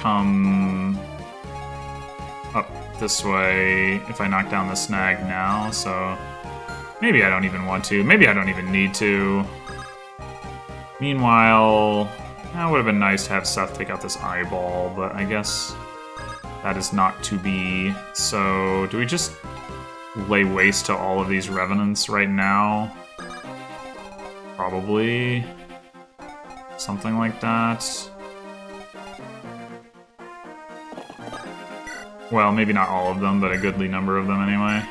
come up this way if I knock down the snag now, so maybe I don't even want to. Maybe I don't even need to. Meanwhile, it would have been nice to have Seth take out this eyeball, but I guess that is not to be. So, do we just lay waste to all of these revenants right now? Probably. Something like that. Well, maybe not all of them, but a goodly number of them anyway.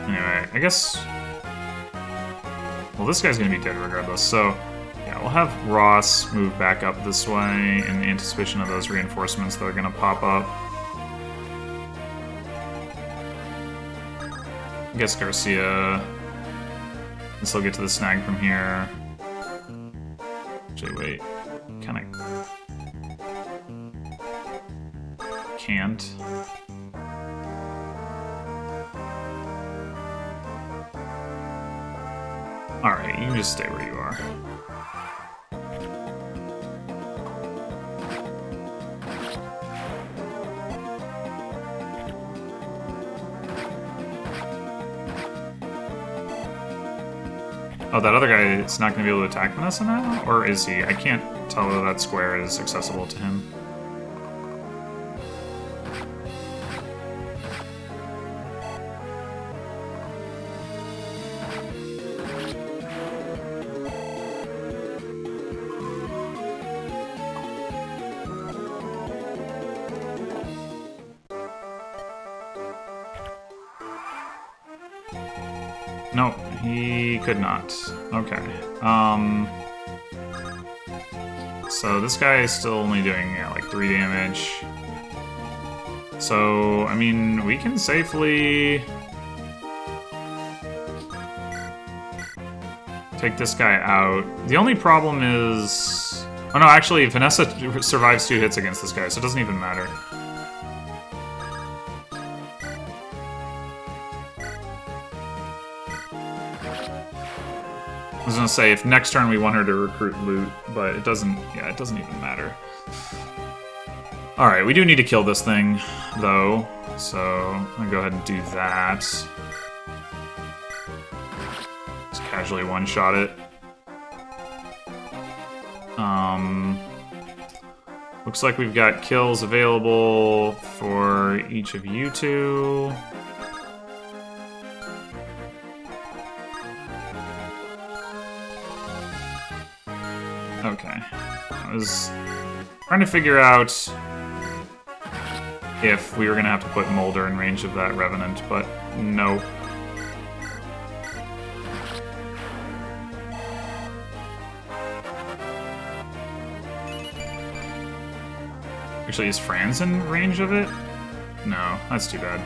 Anyway, I guess... Well, this guy's gonna be dead regardless, so... Yeah, we'll have Ross move back up this way in anticipation of those reinforcements that are gonna pop up. I guess Garcia can still get to the snag from here. Actually, wait. Kinda... can't. Alright, you can just stay where you are. Oh, that other guy is not going to be able to attack Vanessa now? Or is he? I can't tell whether that square is accessible to him. No, he could not. Okay. So this guy is still only doing, yeah, like 3 damage. So, I mean, we can safely take this guy out. The only problem is... Oh no, actually, Vanessa survives 2 hits against this guy, so it doesn't even matter. I was gonna say, if next turn we want her to recruit loot, but it doesn't, yeah, it doesn't even matter. Alright, we do need to kill this thing, though, so I'm gonna go ahead and do that. Just casually one-shot it. Looks like we've got kills available for each of you two. Okay. I was trying to figure out if we were gonna have to put Molder in range of that Revenant, but no. Actually, is Franz in range of it? No, that's too bad.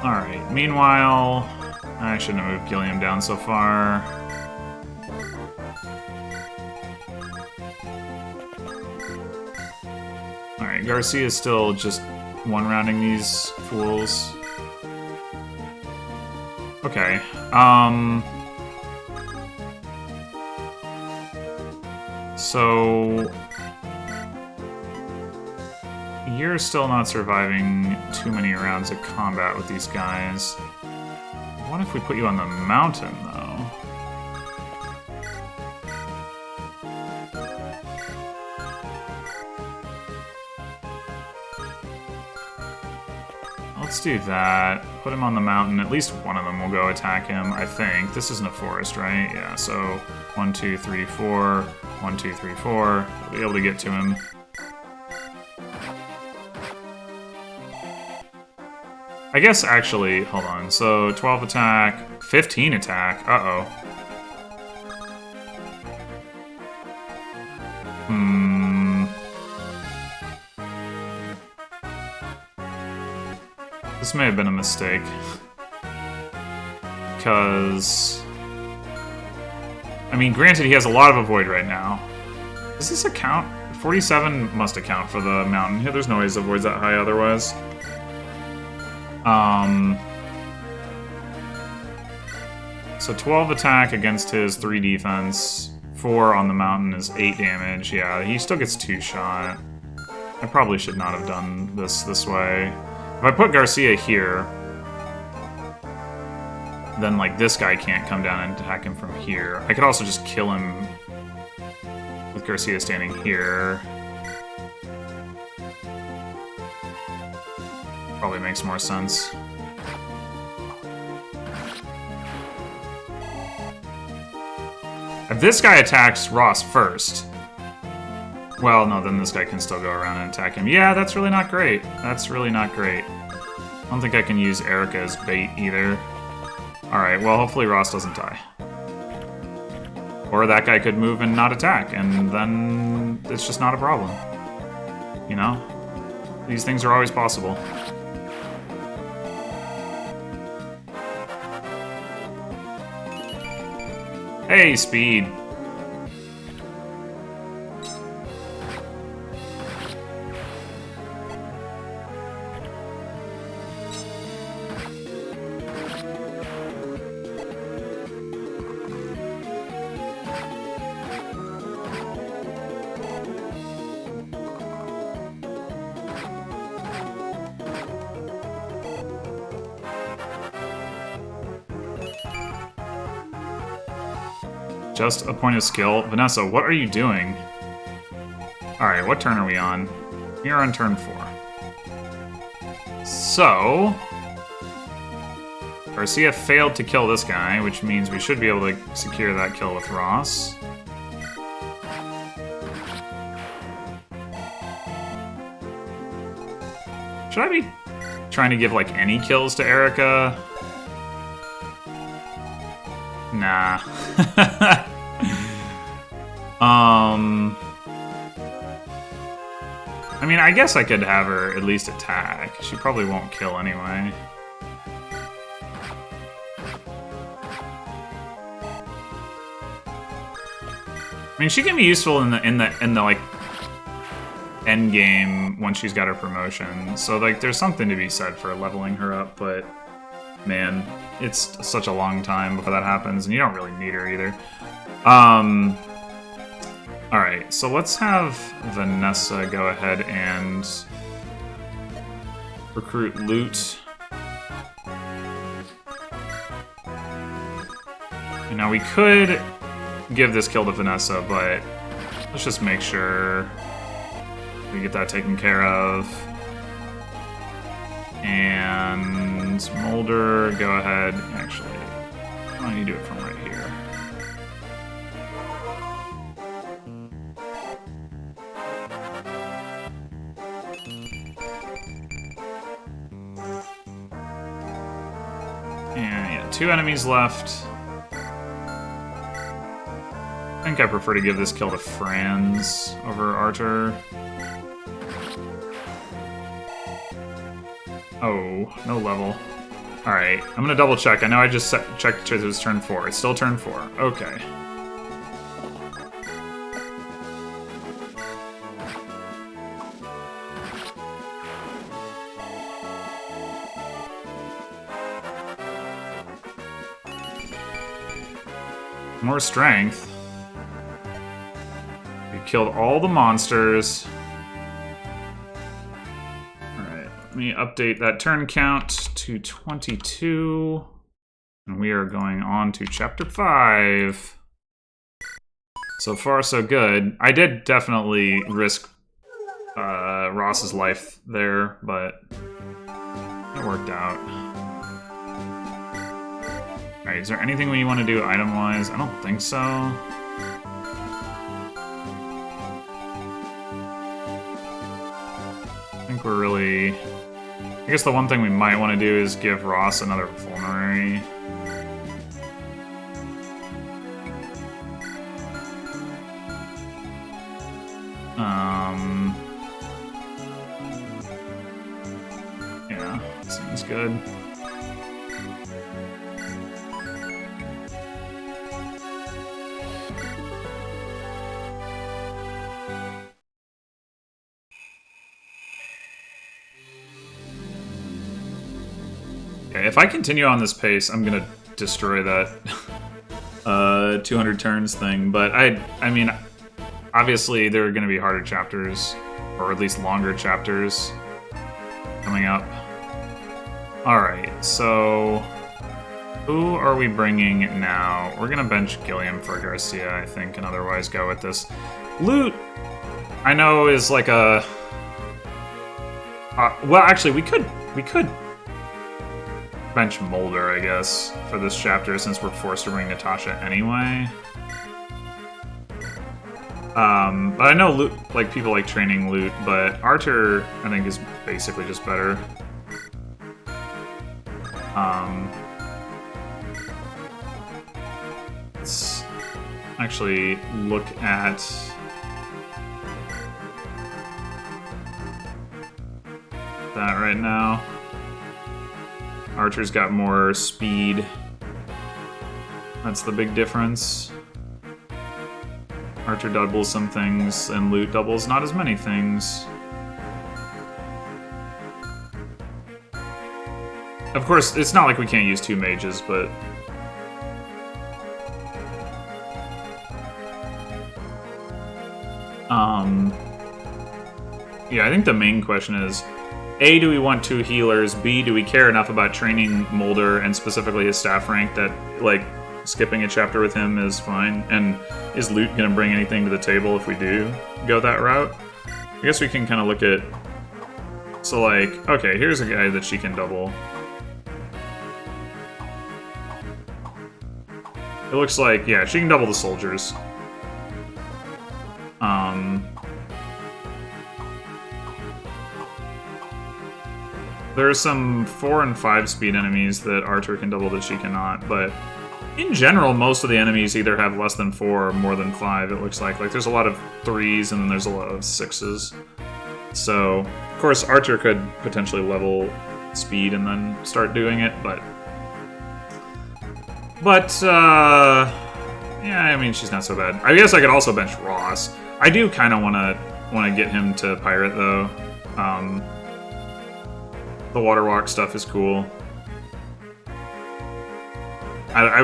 Alright, meanwhile, I shouldn't have moved Gilliam down so far. Alright, Garcia's still just one-rounding these fools. Okay, so you're still not surviving too many rounds of combat with these guys. What if we put you on the mountain, though? Let's do that. Put him on the mountain. At least one of them will go attack him, I think. This isn't a forest, right? Yeah, so 1, 2, 3, 4. 1, 2, 3, 4. We'll be able to get to him. I guess, actually, hold on. So 12 attack, 15 attack. Uh-oh. This may have been a mistake. Because... I mean, granted, he has a lot of Avoid right now. Does this account? 47 must account for the mountain. Yeah, there's no ways Avoid's that high otherwise. So 12 attack against his 3 defense. 4 on the mountain is 8 damage. Yeah, he still gets 2 shot. I probably should not have done this way. If I put Garcia here, then, like, this guy can't come down and attack him from here. I could also just kill him with Garcia standing here. Probably makes more sense. If this guy attacks Ross first... Well, no, then this guy can still go around and attack him. Yeah, that's really not great. That's really not great. I don't think I can use Erica as bait either. Alright, well, hopefully Ross doesn't die. Or that guy could move and not attack, and then it's just not a problem. You know? These things are always possible. Hey, speed. Just a point of skill. Vanessa, what are you doing? Alright, what turn are we on? You're on turn 4. So... Garcia failed to kill this guy, which means we should be able to secure that kill with Ross. Should I be trying to give, like, any kills to Erica? Nah. I mean, I guess I could have her at least attack. She probably won't kill anyway. mean, she can be useful in the like end game once she's got her promotion. So like, there's something to be said for leveling her up. But man, it's such a long time before that happens, and you don't really need her either. All right, so let's have Vanessa go ahead and recruit Loot. And now we could give this kill to Vanessa, but let's just make sure we get that taken care of. And Mulder, go ahead. Actually, why don't you do it from right here? And yeah, 2 enemies left. I think I prefer to give this kill to Franz over Artur. Oh, no level. Alright, I'm gonna double check. I know I just checked it was turn 4. It's still turn 4. Okay. More strength. We killed all the monsters. Alright, let me update that turn count to 22. And we are going on to chapter 5. So far, so good. I did definitely risk Ross's life there, but it worked out. Alright, is there anything we want to do item-wise? I don't think so. I think we're really... I guess the one thing we might want to do is give Ross another vulnerary. Yeah, seems good. Okay, if I continue on this pace, I'm gonna destroy that 200 turns thing. But I mean, obviously there are gonna be harder chapters, or at least longer chapters coming up. All right, so who are we bringing now? We're gonna bench Gilliam for Garcia, I think, and otherwise go with this. Loot, I know, is like a... well, actually, we could bench Mulder, I guess, for this chapter, since we're forced to bring Natasha anyway. But I know Loot, like, people like training Loot, but Artur, I think, is basically just better. Let's actually look at that right now. Archer's got more speed. That's the big difference. Archer doubles some things, and Loot doubles not as many things. Of course, it's not like we can't use 2 mages, but... yeah, I think the main question is, A, do we want 2 healers? B, do we care enough about training Mulder, and specifically his staff rank, that, like, skipping a chapter with him is fine? And is Loot going to bring anything to the table if we do go that route? I guess we can kind of look at... So, like, okay, here's a guy that she can double. It looks like, yeah, she can double the soldiers. There are some 4 and 5 speed enemies that Archer can double that she cannot, but in general, most of the enemies either have less than 4 or more than 5, it looks like. Like, there's a lot of 3s and then there's a lot of 6s. So, of course, Archer could potentially level speed and then start doing it, but Yeah, I mean, she's not so bad. I guess I could also bench Ross. I do kind of want to get him to Pirate, though. The Water Walk stuff is cool. I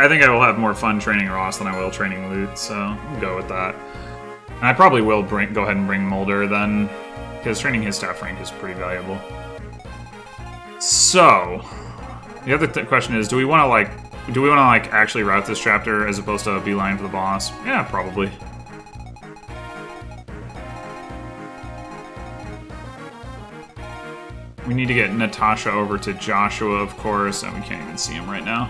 think I will have more fun training Ross than I will training Lute, so I'll go with that. And I probably will go ahead and bring Mulder then, because training his staff rank is pretty valuable. So, the other question is, do we want to actually route this chapter as opposed to beeline for the boss? Yeah, probably. We need to get Natasha over to Joshua, of course, and we can't even see him right now.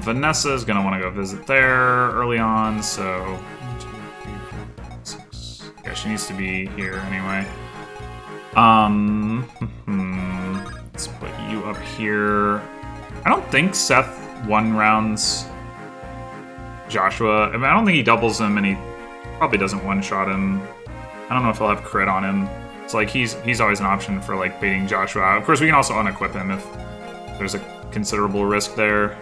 Vanessa's gonna want to go visit there early on, so 1, 2, 3, 4, 5, 6. Yeah, she needs to be here anyway. Let's put you up here. I don't think Seth one-rounds Joshua. I mean, I don't think he doubles him, and he probably doesn't one-shot him. I don't know if he'll have crit on him. It's like he's always an option for like baiting Joshua out. Of course, we can also unequip him if there's a considerable risk there.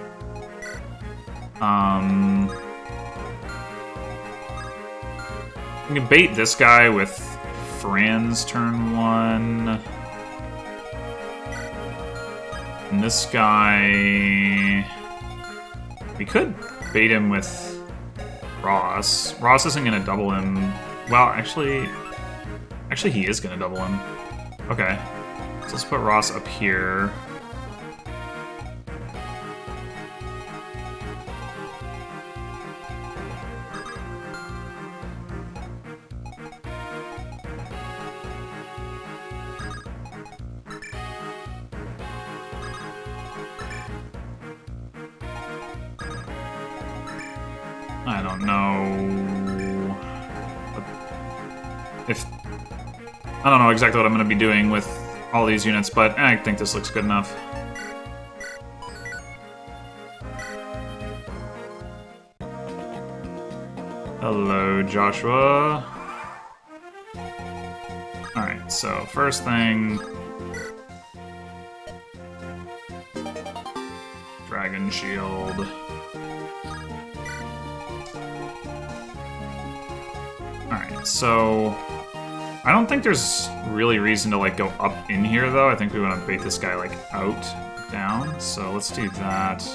We can bait this guy with Fran's turn 1. And this guy... We could bait him with Ross. Ross isn't going to double him. Well, actually, he is going to double him. Okay. So let's put Ross up here. I don't know if I don't know exactly what I'm going to be doing with all these units, but I think this looks good enough. Hello, Joshua. Alright, so first thing... Dragon Shield. Alright, so... I don't think there's really reason to, like, go up in here, though. I think we want to bait this guy, like, out, down. So let's do that.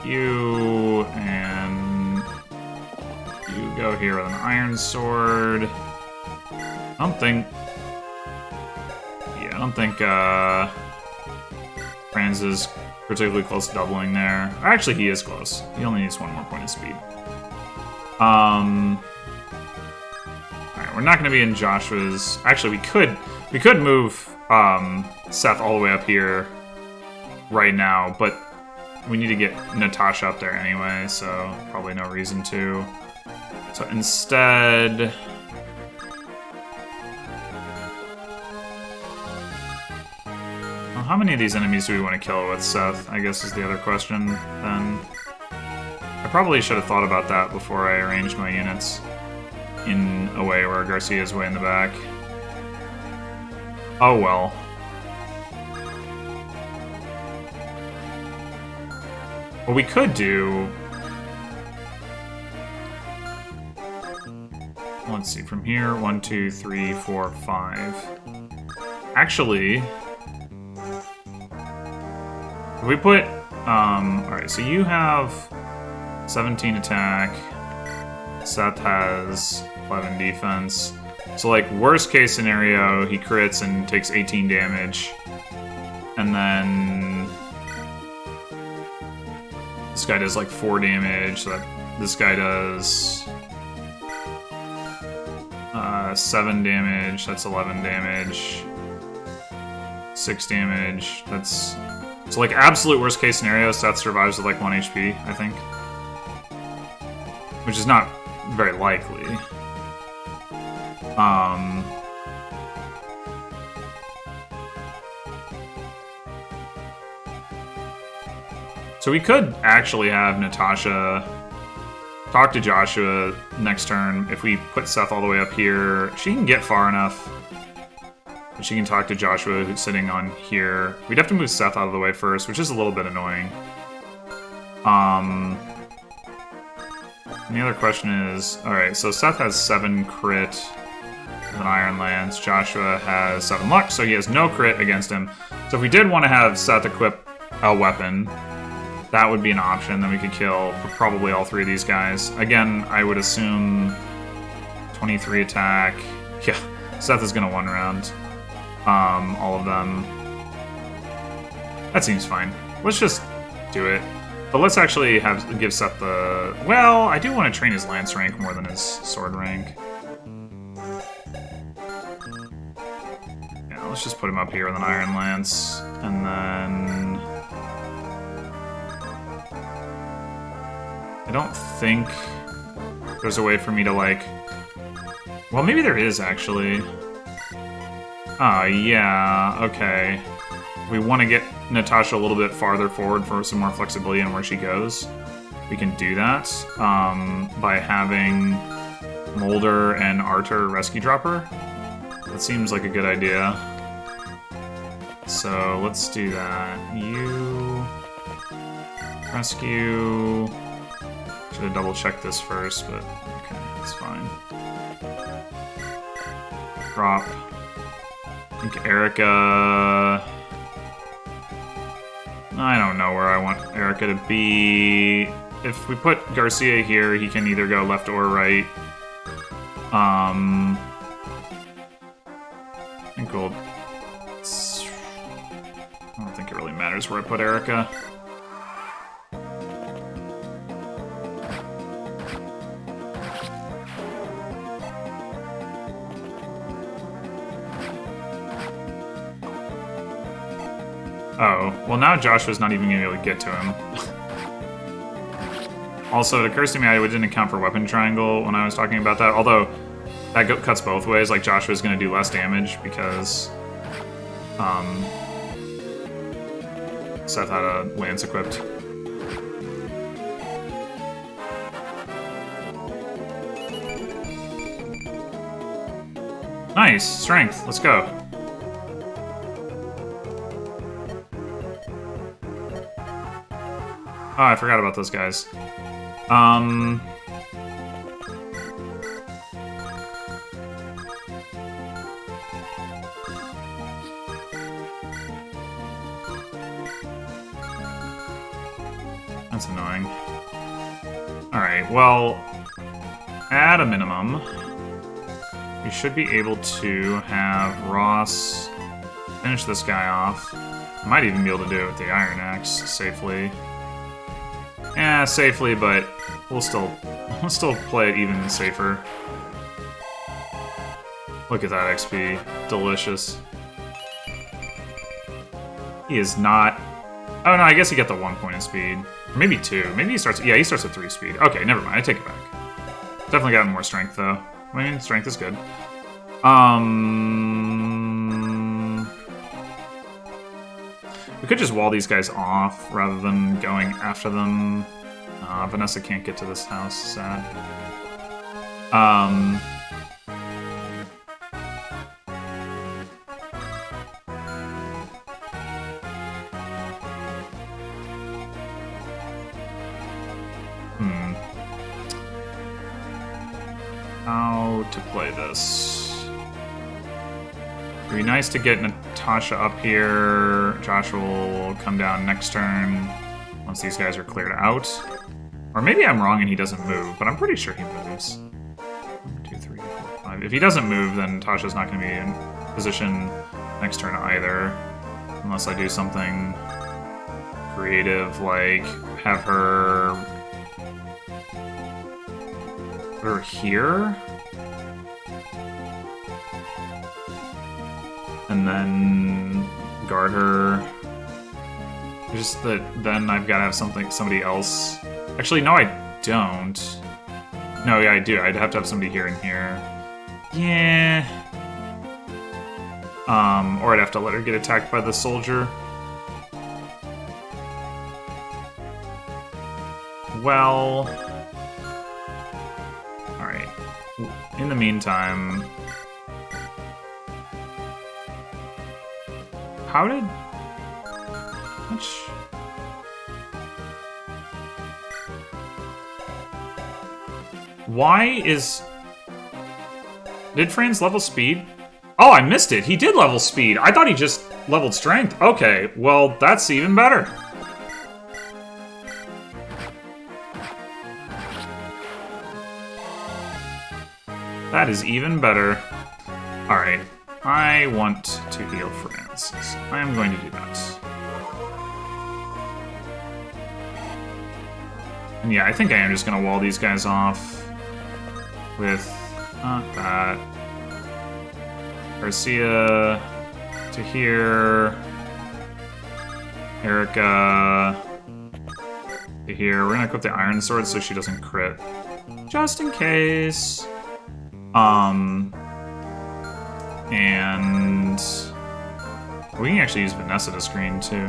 You, and... You go here with an Iron Sword. I don't think... Yeah, I don't think, Franz is particularly close to doubling there. Actually, he is close. He only needs 1 more point of speed. Alright, we're not going to be in Joshua's... Actually, we could move Seth all the way up here right now, but we need to get Natasha up there anyway, so probably no reason to. So instead... Well, how many of these enemies do we want to kill with Seth, I guess is the other question, then. I probably should have thought about that before I arranged my units in a way where Garcia's way in the back. Oh well. What we could do... Let's see, from here, 1, 2, 3, 4, 5. Actually... If we put... Alright, so you have 17 attack. Seth has 11 defense. So, like, worst case scenario, he crits and takes 18 damage. And then... This guy does, like, 4 damage. So that this guy does... 7 damage. That's 11 damage. 6 damage. That's... So, like, absolute worst case scenario, Seth survives with, like, 1 HP, I think. Which is not very likely. So we could actually have Natasha talk to Joshua next turn. If we put Seth all the way up here, she can get far enough. She can talk to Joshua, who's sitting on here. We'd have to move Seth out of the way first, which is a little bit annoying. And the other question is, alright, so Seth has 7 crit with an Iron Lance. Joshua has 7 luck, so he has no crit against him. So if we did want to have Seth equip a weapon, that would be an option. Then we could kill probably all 3 of these guys. Again, I would assume 23 attack. Yeah, Seth is going to 1 round all of them. That seems fine. Let's just do it. But let's actually give Seth the... Well, I do want to train his lance rank more than his sword rank. Yeah, let's just put him up here with an Iron Lance. And then... I don't think there's a way for me to, like... Well, maybe there is, actually. Oh, yeah, okay. We want to get Natasha a little bit farther forward for some more flexibility in where she goes. We can do that by having Mulder and Arthur rescue drop her. That seems like a good idea. So let's do that. You... Rescue... Should have double-checked this first, but okay, that's fine. Drop. I think Erica... I don't know where I want Erica to be. If we put Garcia here, he can either go left or right. I think we'll... I don't think it really matters where I put Erica. Oh, well now Joshua's not even going to be able to get to him. Also, it occurs to me I didn't account for weapon triangle when I was talking about that, although that cuts both ways. Like, Joshua's going to do less damage because Seth had a lance equipped. Nice! Strength! Let's go! Oh, I forgot about those guys. That's annoying. Alright, well, at a minimum, we should be able to have Ross finish this guy off. Might even be able to do it with the Iron Axe safely. Yeah, safely, but we'll still play it even safer. Look at that XP. Delicious. He is not... Oh no, I guess he got the 1 point of speed. Or maybe 2. Maybe he starts... Yeah, he starts at 3 speed. Okay, never mind. I take it back. Definitely got more strength, though. I mean, strength is good. We could just wall these guys off rather than going after them. Vanessa can't get to this house, sad. How to play this? It'd be nice to get Natasha up here. Joshua will come down next turn once these guys are cleared out. Or maybe I'm wrong and he doesn't move, but I'm pretty sure he moves. 1, 2, 3, 4, 5. If he doesn't move, then Natasha's not going to be in position next turn either. Unless I do something creative, like have her put her here. And then guard her. Just that then I've got to have somebody else. Actually, no, I don't. No, yeah, I do. I'd have to have somebody here and here. Yeah. Or I'd have to let her get attacked by the soldier. Well... Alright. In the meantime... How did... Why is... Did Franz level speed? Oh, I missed it. He did level speed. I thought he just leveled strength. Okay, well, that's even better. That is even better. Alright, I want to heal Franz, so I am going to do that. And yeah, I think I am just going to wall these guys off with that. Garcia to here. Erica to here. We're going to equip the Iron Sword so she doesn't crit. Just in case. And we can actually use Vanessa to screen too.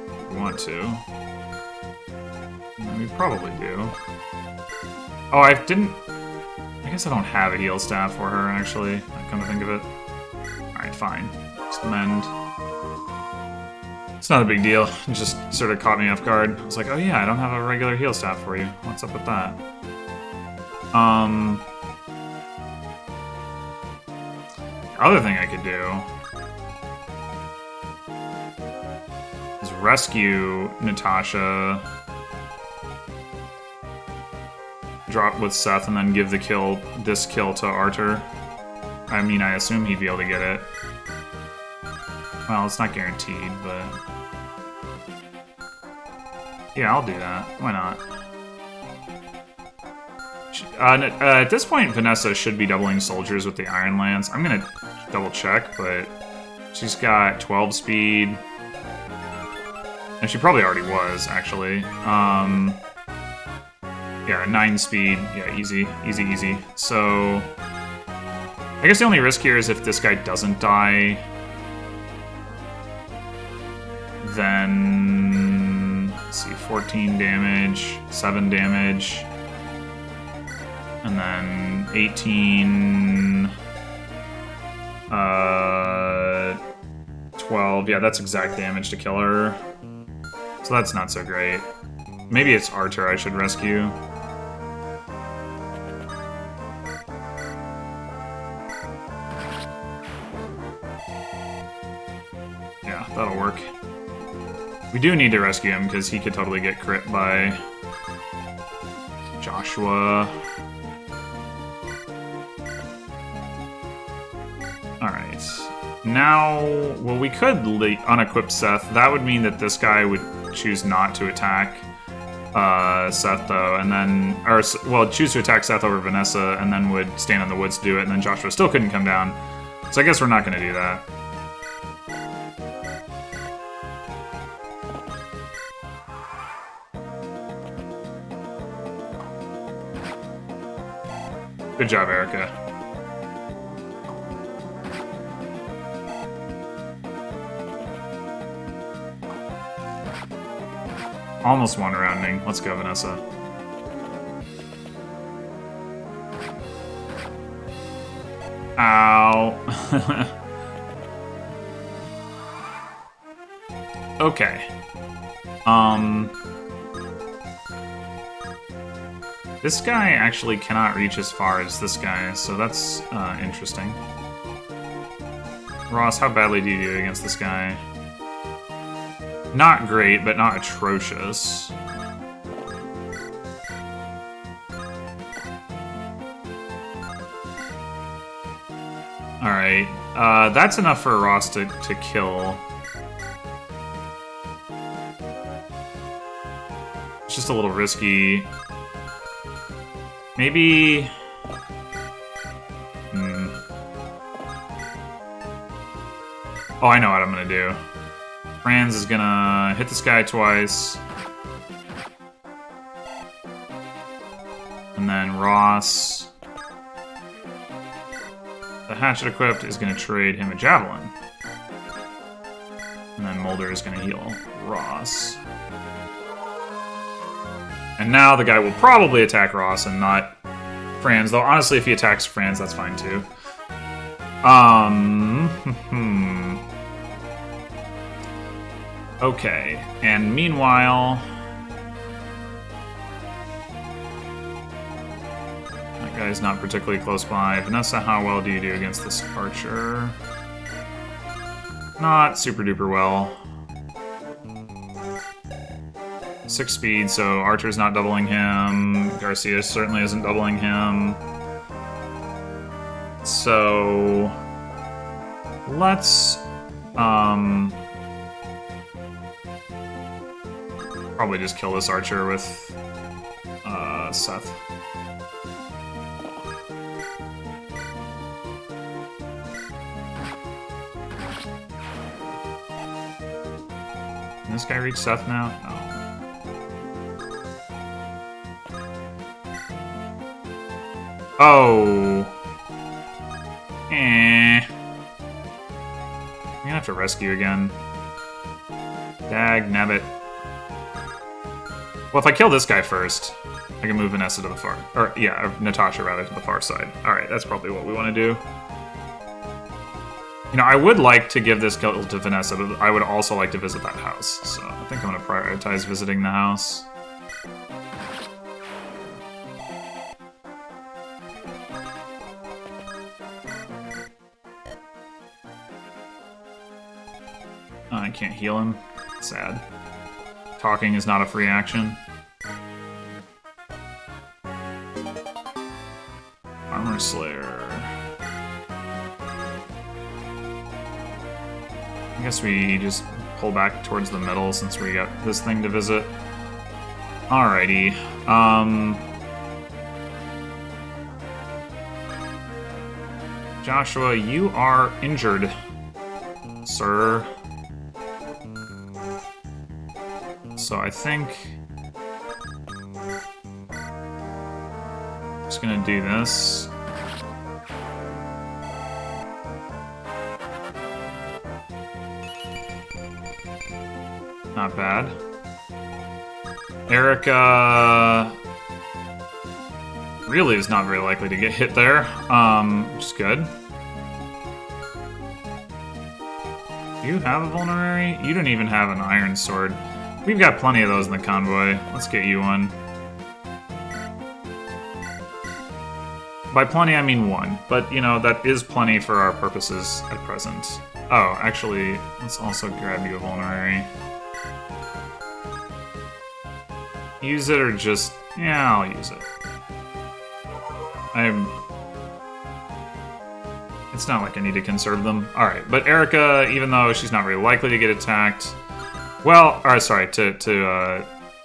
If we want to. We probably do. Oh, I didn't... I guess I don't have a heal staff for her, actually. Come to think of it. Alright, fine. Just mend. It's not a big deal. It just sort of caught me off guard. I was like, oh yeah, I don't have a regular heal staff for you. What's up with that? The other thing I could do is rescue Natasha, drop with Seth, and then give this kill to Arthur. I mean, I assume he'd be able to get it. Well, it's not guaranteed, but... Yeah, I'll do that. Why not? At this point, Vanessa should be doubling soldiers with the Iron Lance. I'm gonna double check, but she's got 12 speed. And she probably already was, actually. Yeah, 9 speed. Yeah, easy, easy, easy. So, I guess the only risk here is if this guy doesn't die, then, let's see, 14 damage, 7 damage, and then 18, 12. Yeah, that's exact damage to kill her. So that's not so great. Maybe it's Arthur I should rescue. Yeah, that'll work. We do need to rescue him because he could totally get crit by Joshua. Alright. Now, well, we could unequip Seth. That would mean that this guy would choose not to attack Seth, though, and then... Or, well, choose to attack Seth over Vanessa, and then would stand in the woods to do it, and then Joshua still couldn't come down. So I guess we're not going to do that. Good job, Erica. Almost one rounding. Let's go, Vanessa. Ow. Okay. This guy actually cannot reach as far as this guy, so that's interesting. Ross, how badly do you do against this guy? Not great, but not atrocious. Alright, that's enough for Ross to kill. It's just a little risky. Maybe... Oh, I know what I'm gonna do. Franz is gonna hit this guy twice. And then Ross, the hatchet equipped, is gonna trade him a javelin. And then Mulder is gonna heal Ross. And now the guy will probably attack Ross and not Franz, though honestly if he attacks Franz, that's fine too. Okay, and meanwhile... That guy's not particularly close by. Vanessa, how well do you do against this archer? Not super duper well. 6 speed, so Archer's not doubling him. Garcia certainly isn't doubling him. So... let's... probably just kill this archer with Seth. Can this guy reach Seth now? No. Oh. I'm gonna have to rescue again. Dag nabbit. Well, if I kill this guy first, I can move Vanessa to the far... or, yeah, Natasha, rather, to the far side. Alright, that's probably what we want to do. You know, I would like to give this kill to Vanessa, but I would also like to visit that house. So I think I'm going to prioritize visiting the house. Oh, I can't heal him. Sad. Talking is not a free action. Armor Slayer. I guess we just pull back towards the middle since we got this thing to visit. Alrighty. Joshua, you are injured, sir. So I think... I'm just gonna do this. Not bad. Erica... really is not very likely to get hit there, which is good. Do you have a vulnerary? You don't even have an iron sword. We've got plenty of those in the convoy. Let's get you one. By plenty, I mean one. But, you know, that is plenty for our purposes at present. Oh, actually, let's also grab you a vulnerary. Use it or just... yeah, I'll use it. It's not like I need to conserve them. Alright, but Erica, even though she's not very likely to get attacked... well, or sorry, to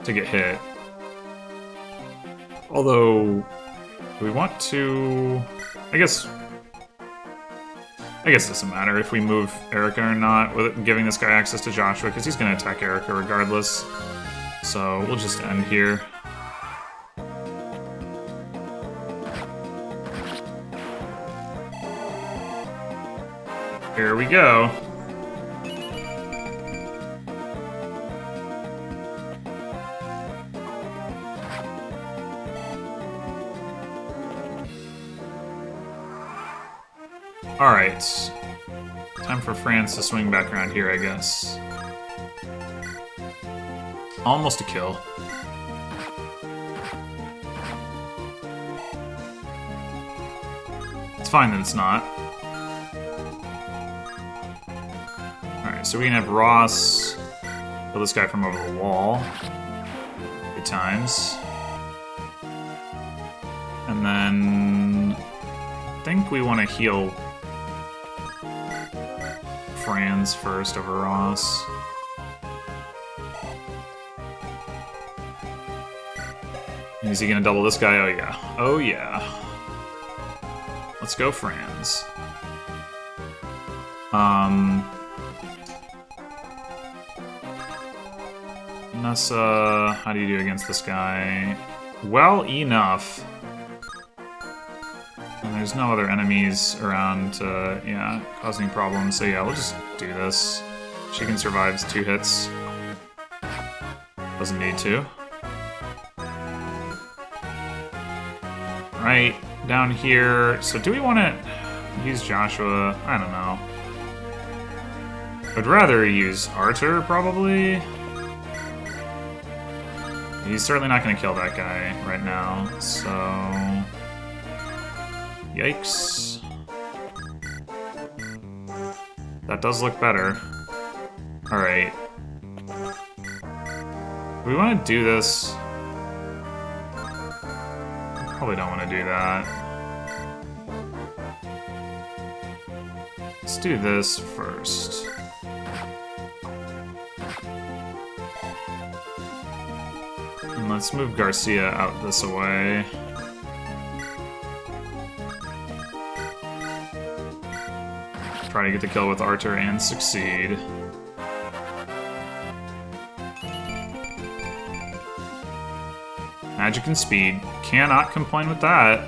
get hit. Although, do we want to... I guess it doesn't matter if we move Erica or not, with it giving this guy access to Joshua, because he's going to attack Erica regardless. So we'll just end here. Here we go. Alright. Time for France to swing back around here, I guess. Almost a kill. It's fine that it's not. Alright, so we can have Ross kill this guy from over the wall. Good times. And then... I think we want to heal Franz first over Ross. Is he gonna double this guy? Oh yeah. Oh yeah. Let's go, Franz. Nessa, how do you do against this guy? Well enough. And there's no other enemies around to, yeah, cause any problems. So yeah, we'll just do this. She can survive 2 hits. Doesn't need to. Right, down here. So do we want to use Joshua? I don't know. I'd rather use Arthur, probably. He's certainly not going to kill that guy right now, so... Yikes. That does look better. Alright. We want to do this. Probably don't want to do that. Let's do this first. And let's move Garcia out this way. Try to get the kill with Arthur and succeed. Magic and speed. Cannot complain with that.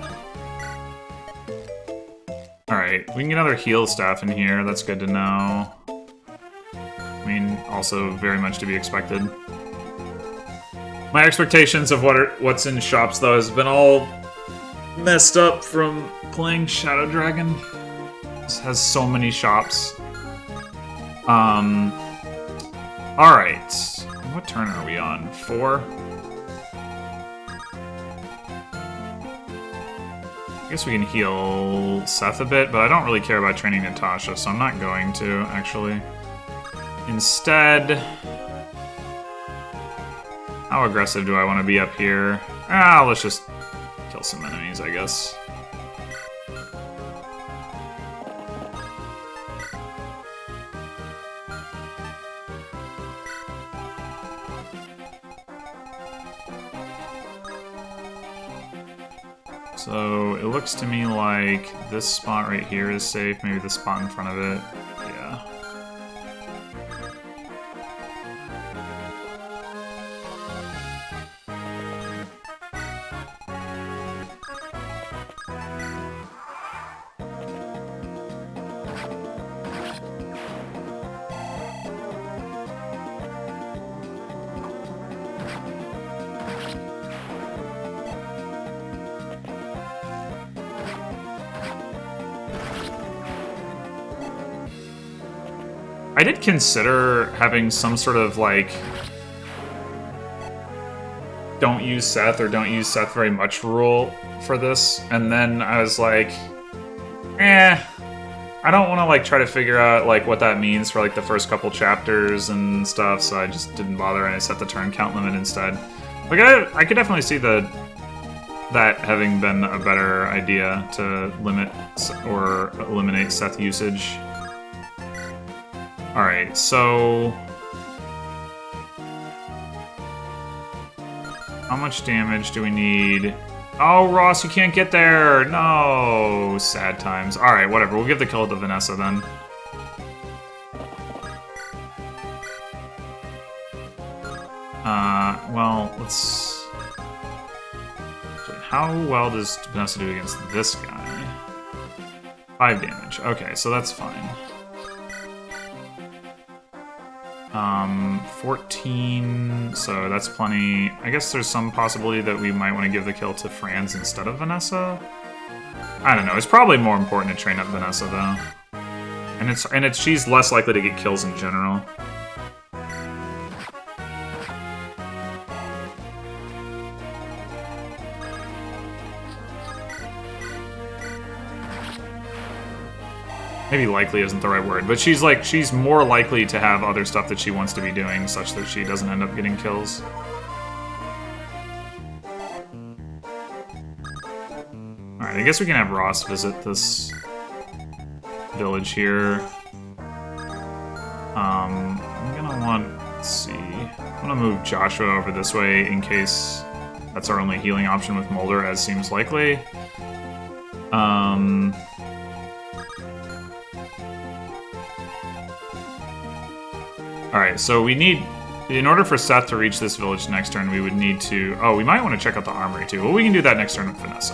Alright, we can get another heal staff in here. That's good to know. I mean, also very much to be expected. My expectations of what's in shops, though, has been all messed up from playing Shadow Dragon. This has so many shops. Alright. What turn are we on? 4? I guess we can heal Seth a bit, but I don't really care about training Natasha, so I'm not going to, actually. Instead... How aggressive do I want to be up here? Let's just kill some enemies, I guess. So, it looks to me like this spot right here is safe, maybe the spot in front of it. Yeah. I did consider having some sort of, like, don't use Seth or don't use Seth very much rule for this, and then I was like, I don't want to, like, try to figure out, like, what that means for, like, the first couple chapters and stuff, so I just didn't bother, and I set the turn count limit instead. Like, I could definitely see that having been a better idea to limit or eliminate Seth usage. Alright, so... How much damage do we need? Oh, Ross, you can't get there! No! Sad times. Alright, whatever. We'll give the kill to Vanessa, then. Well, let's... How well does Vanessa do against this guy? 5 damage. Okay, so that's fine. 14, so that's plenty. I guess there's some possibility that we might want to give the kill to Franz instead of Vanessa. I don't know. It's probably more important to train up Vanessa though, and she's less likely to get kills in general. Maybe likely isn't the right word, but she's more likely to have other stuff that she wants to be doing such that she doesn't end up getting kills. Alright, I guess we can have Ross visit this village here. I'm gonna want, let's see, I'm gonna move Joshua over this way in case that's our only healing option with Mulder, as seems likely. Alright, so we need... In order for Seth to reach this village next turn, we would need to... Oh, we might want to check out the armory, too. Well, we can do that next turn with Vanessa.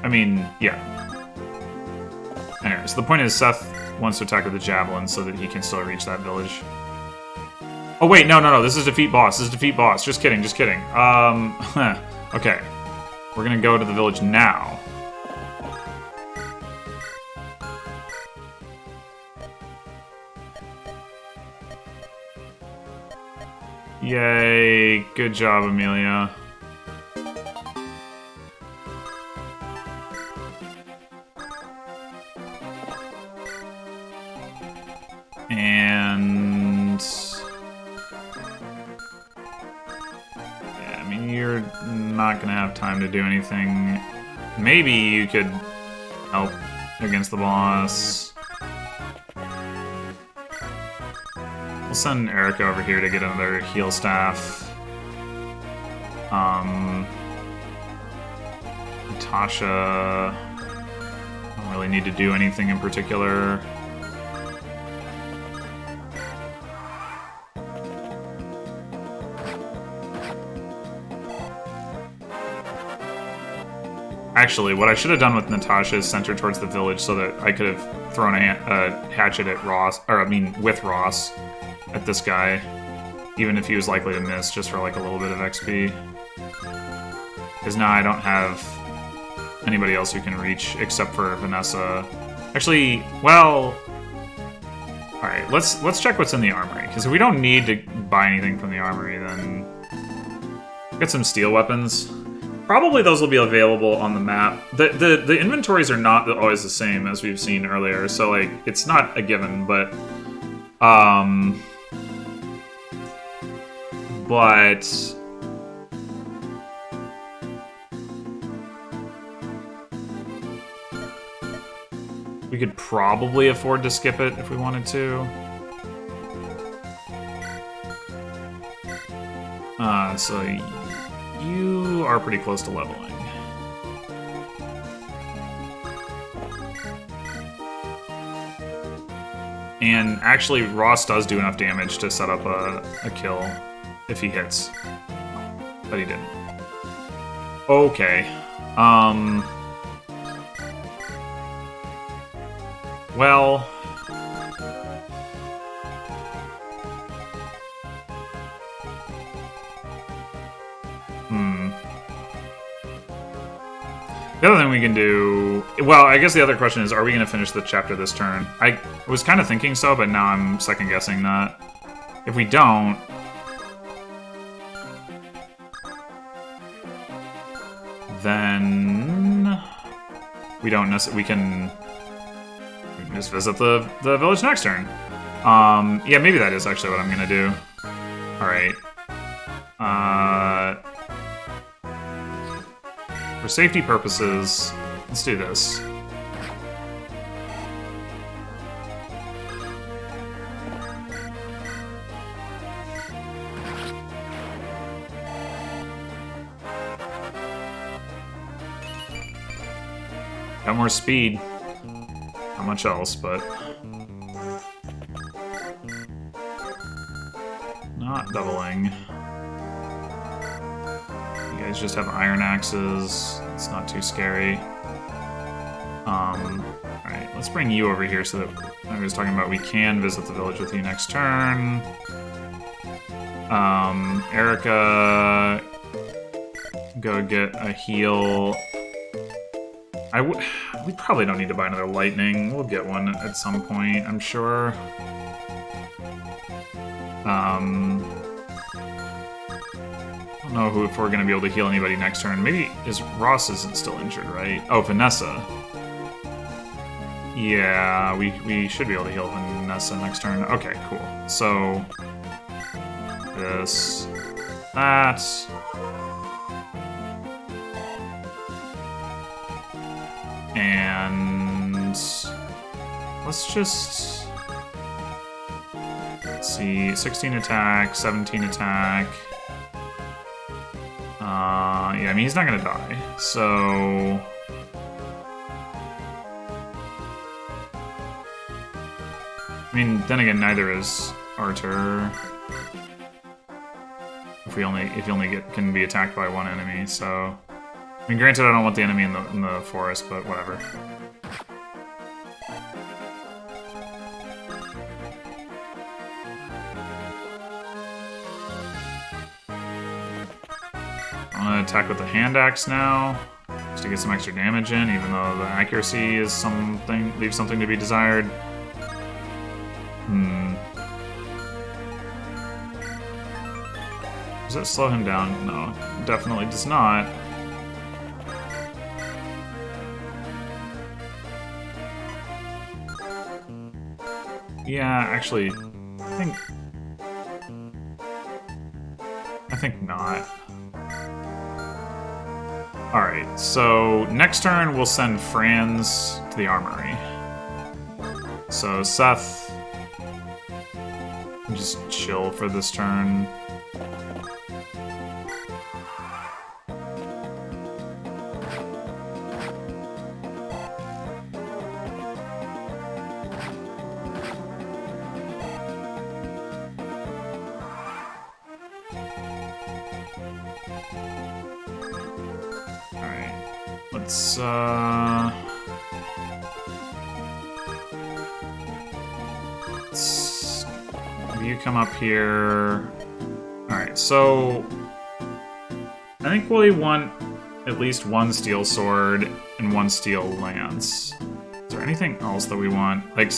I mean, yeah. Anyway, so the point is Seth wants to attack with the javelin so that he can still reach that village. Oh, wait, no. This is defeat boss. This is defeat boss. Just kidding. Okay. We're gonna go to the village now. Yay. Good job, Amelia. And... yeah, I mean, you're not gonna have time to do anything. Maybe you could help against the boss. We'll send Erica over here to get another heal staff. Natasha... don't really need to do anything in particular. Actually, what I should have done with Natasha is sent her towards the village so that I could have thrown a hatchet at Ross, or I mean, with Ross, at this guy, even if he was likely to miss, just for like a little bit of XP. Because now I don't have anybody else who can reach except for Vanessa. Actually, well, all right, let's check what's in the armory, because if we don't need to buy anything from the armory, then get some steel weapons. Probably those will be available on the map. The inventories are not always the same as we've seen earlier, so like it's not a given, but we could probably afford to skip it if we wanted to. So you are pretty close to leveling. And actually, Ross does do enough damage to set up a kill if he hits. But he didn't. Okay. Well... the other thing we can do... well, I guess the other question is, are we going to finish the chapter this turn? I was kind of thinking so, but now I'm second-guessing that. If we don't... then... we don't necessarily... we can just visit the village next turn. Yeah, maybe that is actually what I'm going to do. Alright. For safety purposes, let's do this. Got more speed. Not much else, but... not doubling. You guys just have iron axes. It's not too scary. Alright, let's bring you over here so that I was talking about we can visit the village with you next turn. Erica, go get a heal. We probably don't need to buy another lightning. We'll get one at some point, I'm sure. I don't know if we're going to be able to heal anybody next turn. Maybe Ross isn't still injured, right? Oh, Vanessa. Yeah, we should be able to heal Vanessa next turn. Okay, cool. So this, that. And let's just... let's see, 16 attack, 17 attack. Yeah, I mean, he's not gonna die, so... I mean, then again, neither is Arthur. If you only can be attacked by one enemy, so... I mean, granted, I don't want the enemy in the forest, but whatever. I'm gonna attack with the hand axe now, just to get some extra damage in, even though the accuracy is leaves something to be desired. Does it slow him down? No, definitely does not. Yeah, actually, I think not. Alright, so next turn we'll send Franz to the armory. So Seth, just chill for this turn. Let's have you come up here. Alright, so I think we want at least one steel sword and one steel lance. Is there anything else that we want? Like,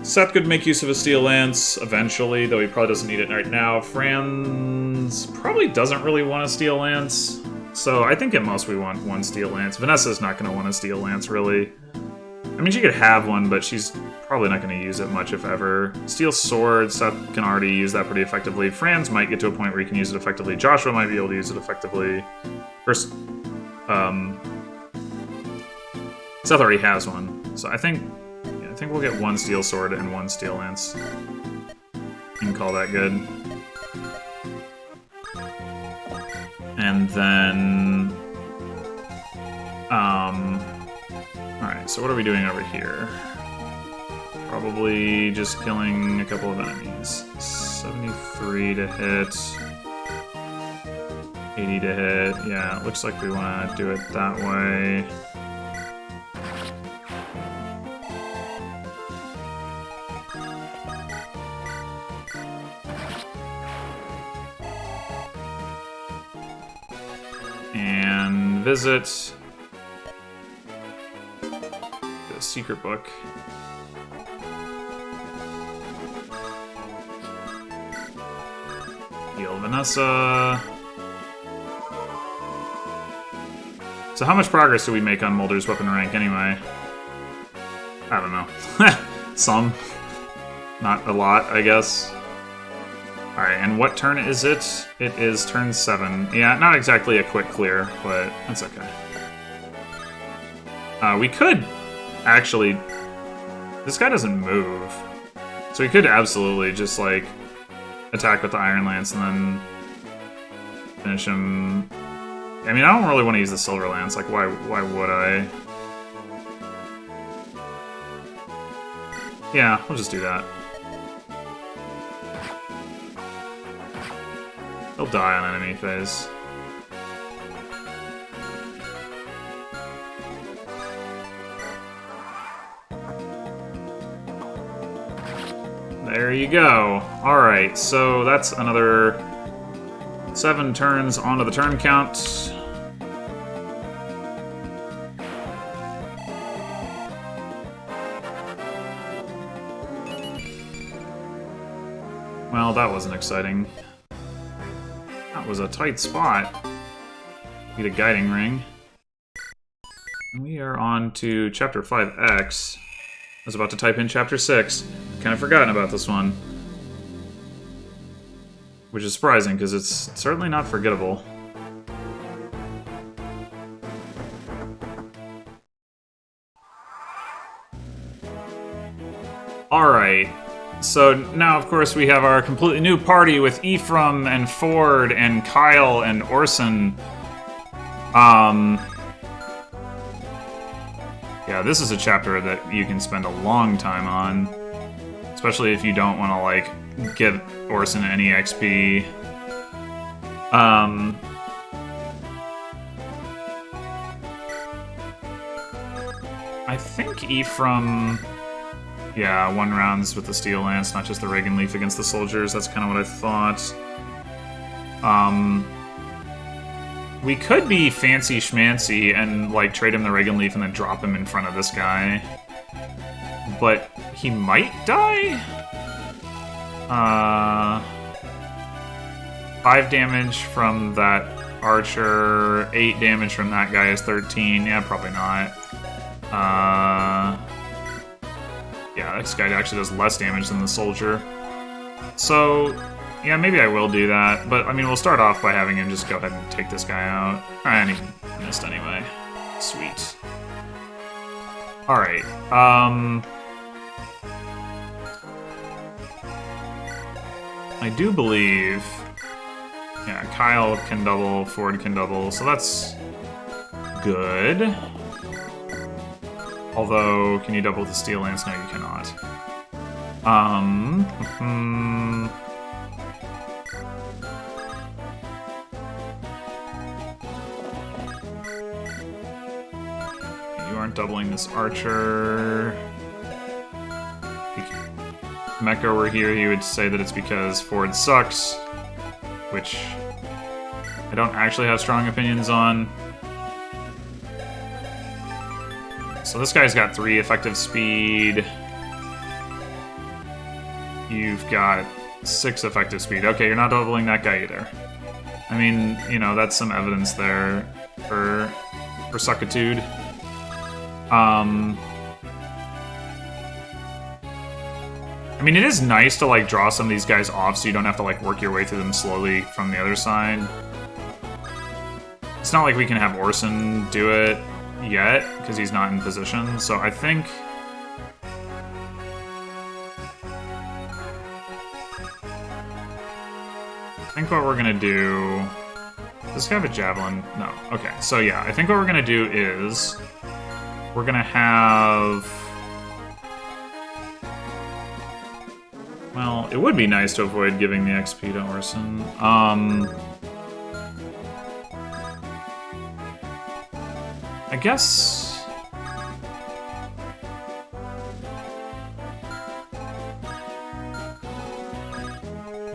Seth could make use of a steel lance eventually, though he probably doesn't need it right now. Franz probably doesn't really want a steel lance. So I think at most we want one steel lance. Vanessa's not going to want a steel lance, really. I mean, she could have one, but she's probably not going to use it much, if ever. Steel sword, Seth can already use that pretty effectively. Franz might get to a point where he can use it effectively. Joshua might be able to use it effectively. First, Seth already has one. So I think we'll get one steel sword and one steel lance. And call that good. And then, alright, so what are we doing over here? Probably just killing a couple of enemies. 73 to hit. 80 to hit. Yeah, it looks like we want to do it that way. And visit the secret book. Heal Vanessa. So how much progress do we make on Mulder's weapon rank anyway? I don't know. Some. Not a lot, I guess. Alright, and what turn is it? It is turn 7. Yeah, not exactly a quick clear, but that's okay. We could actually... This guy doesn't move. So we could absolutely just, like, attack with the Iron Lance and then finish him... I mean, I don't really want to use the Silver Lance. Like, why would I? Yeah, we'll just do that. He'll die on enemy phase. There you go. Alright, so that's another 7 turns onto the turn count. Well, that wasn't exciting. That was a tight spot. Get a guiding ring. And we are on to Chapter 5X. I was about to type in Chapter 6. Kind of forgotten about this one. Which is surprising, because it's certainly not forgettable. Alright. So now, of course, we have our completely new party with Ephraim and Forde and Kyle and Orson. Yeah, this is a chapter that you can spend a long time on. Especially if you don't want to, like, give Orson any XP. I think Ephraim... Yeah, 1 rounds with the Steel Lance, not just the Reagan Leaf against the soldiers. That's kind of what I thought. We could be fancy schmancy and, like, trade him the Reagan Leaf and then drop him in front of this guy. But he might die? 5 damage from that archer, 8 damage from that guy is 13. Yeah, probably not. Yeah, this guy actually does less damage than the soldier. So, yeah, maybe I will do that. But, I mean, we'll start off by having him just go ahead and take this guy out. And he missed anyway. Sweet. Alright, I do believe... Yeah, Kyle can double, Forde can double, so that's good. Although, can you double with the Steel Lance? No, you cannot. You aren't doubling this archer. If Mekkah were here, he would say that it's because Forde sucks, which I don't actually have strong opinions on. So this guy's got 3 effective speed. You've got 6 effective speed. Okay, you're not doubling that guy either. I mean, you know, that's some evidence there for suckitude. I mean, it is nice to, like, draw some of these guys off so you don't have to, like, work your way through them slowly from the other side. It's not like we can have Orson do it yet, because he's not in position, so I think... what we're gonna do... Does this guy have a javelin? No. Okay, so yeah, I think what we're gonna do is... We're gonna have... Well, it would be nice to avoid giving the XP to Orson. I guess...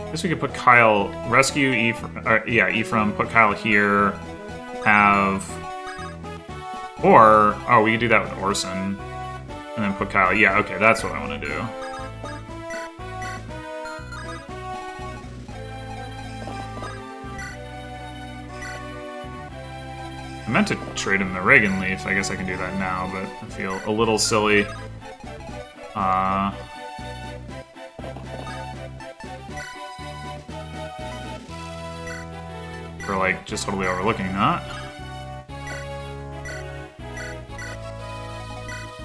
I guess we could put Kyle... Rescue Ephraim, put Kyle here, have... Or... Oh, we could do that with Orson. And then put Kyle... Yeah, okay, that's what I want to do. I meant to trade him the Reagan Leaf. I guess I can do that now, but I feel a little silly. For, like, just totally overlooking that.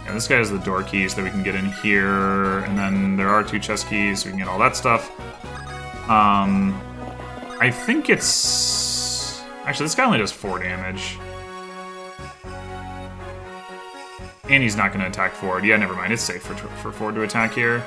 Yeah, this guy has the door key so that we can get in here, and then there are 2 chest keys, so we can get all that stuff. I think it's... Actually, this guy only does 4 damage. And he's not going to attack Forde. Yeah, never mind. It's safe for Forde to attack here.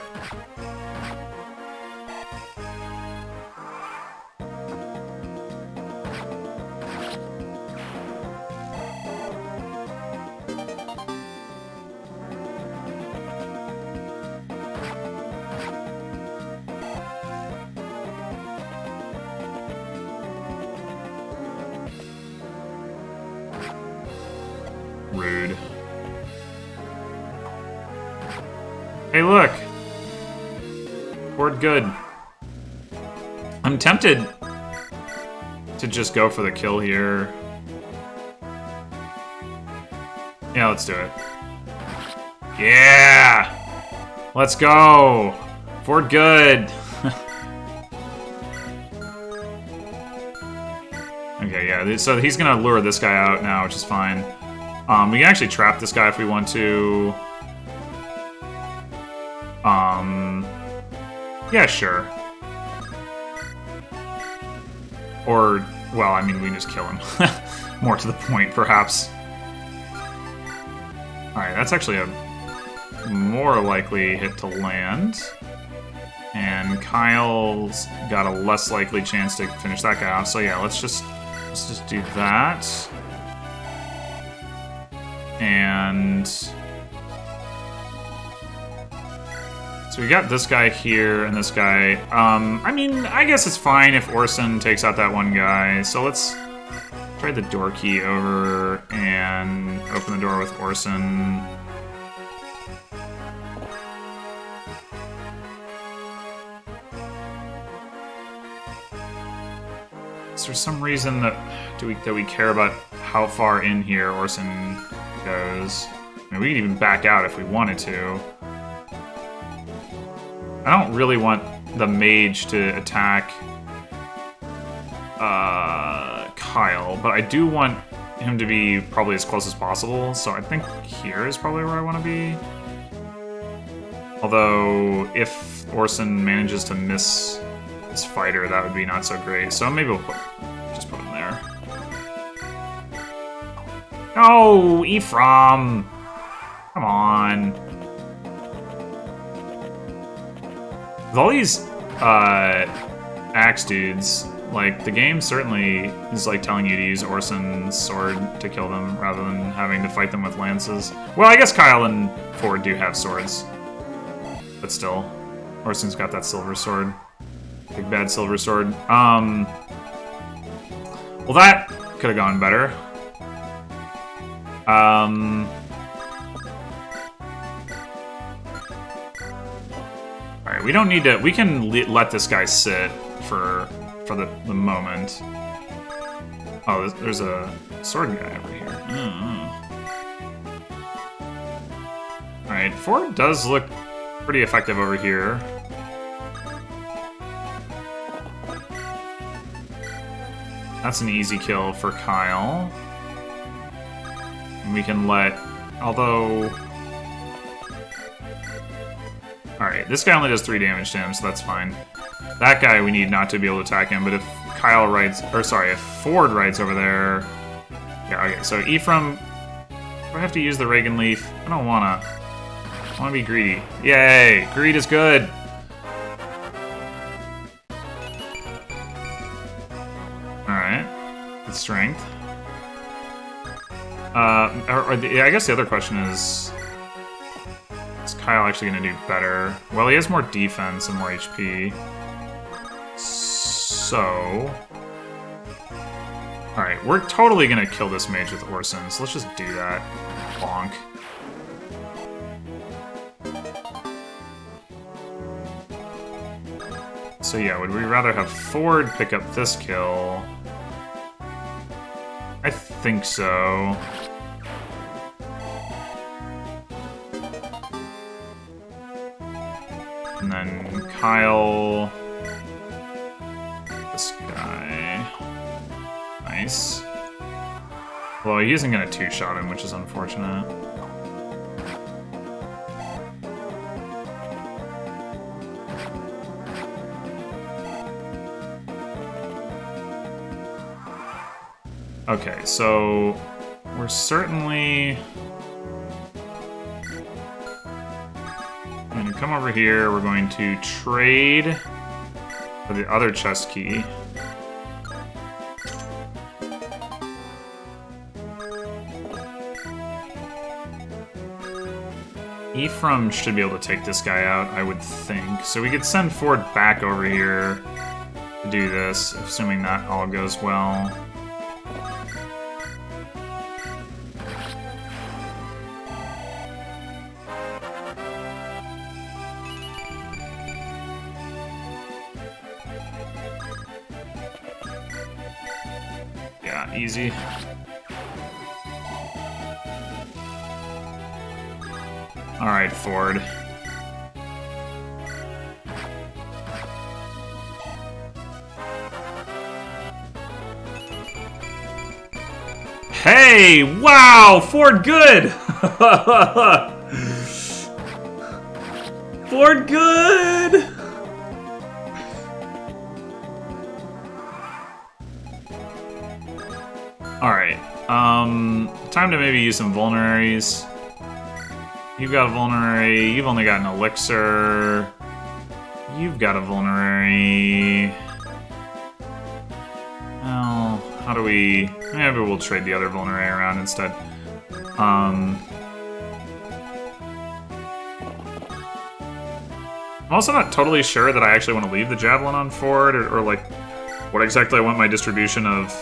Rude. Hey, look! Forde good. I'm tempted to just go for the kill here. Yeah, let's do it. Yeah! Let's go! Forde good! Okay, yeah, so he's gonna lure this guy out now, which is fine. We can actually trap this guy if we want to. Yeah, sure. Or, well, I mean, we can just kill him. More to the point, perhaps. Alright, that's actually a more likely hit to land. And Kyle's got a less likely chance to finish that guy off. So yeah, let's just do that. And... So we got this guy here and this guy. I mean, I guess it's fine if Orson takes out that one guy. So let's try the door key over and open the door with Orson. Is there some reason that we care about how far in here Orson goes? I mean, we could even back out if we wanted to. I don't really want the mage to attack Kyle, but I do want him to be probably as close as possible, so I think here is probably where I want to be. Although, if Orson manages to miss his fighter, that would be not so great, so maybe we'll just put him there. No, Ephraim! Come on. With all these axe dudes, like, the game certainly is like telling you to use Orson's sword to kill them rather than having to fight them with lances. Well, I guess Kyle and Forde do have swords. But still, Orson's got that silver sword. Big bad silver sword. Well, that could have gone better. Alright, we don't need to... We can let this guy sit for the moment. Oh, there's a sword guy over here. Alright, Forde does look pretty effective over here. That's an easy kill for Kyle. And we can let... Although... Alright, this guy only does 3 damage to him, so that's fine. That guy we need not to be able to attack him, but if Kyle rides... Or sorry, if Forde rides over there... Yeah, okay, so Ephraim... Do I have to use the Reagan Leaf? I don't wanna. I wanna be greedy. Yay! Greed is good! Alright. Good strength. I guess the other question is Kyle actually going to do better? Well, he has more defense and more HP. So... Alright, we're totally going to kill this mage with Orson, so let's just do that. Bonk. So yeah, would we rather have Forde pick up this kill? I think so. And then Kyle... This guy... Nice. Well, he isn't going to two-shot him, which is unfortunate. Okay, so we're certainly going to come over here. We're going to trade for the other chest key. Ephraim should be able to take this guy out, I would think. So we could send Forde back over here to do this, assuming that all goes well. Yeah, easy. Alright, Forde. Hey! Wow! Forde good! Forde good! Alright. Time to maybe use some vulneraries. You've got a vulnerary. You've only got an elixir. You've got a vulnerary. Well, how do we... Maybe we'll trade the other vulnerary around instead. I'm also not totally sure that I actually want to leave the javelin on Forde, or like, what exactly I want my distribution of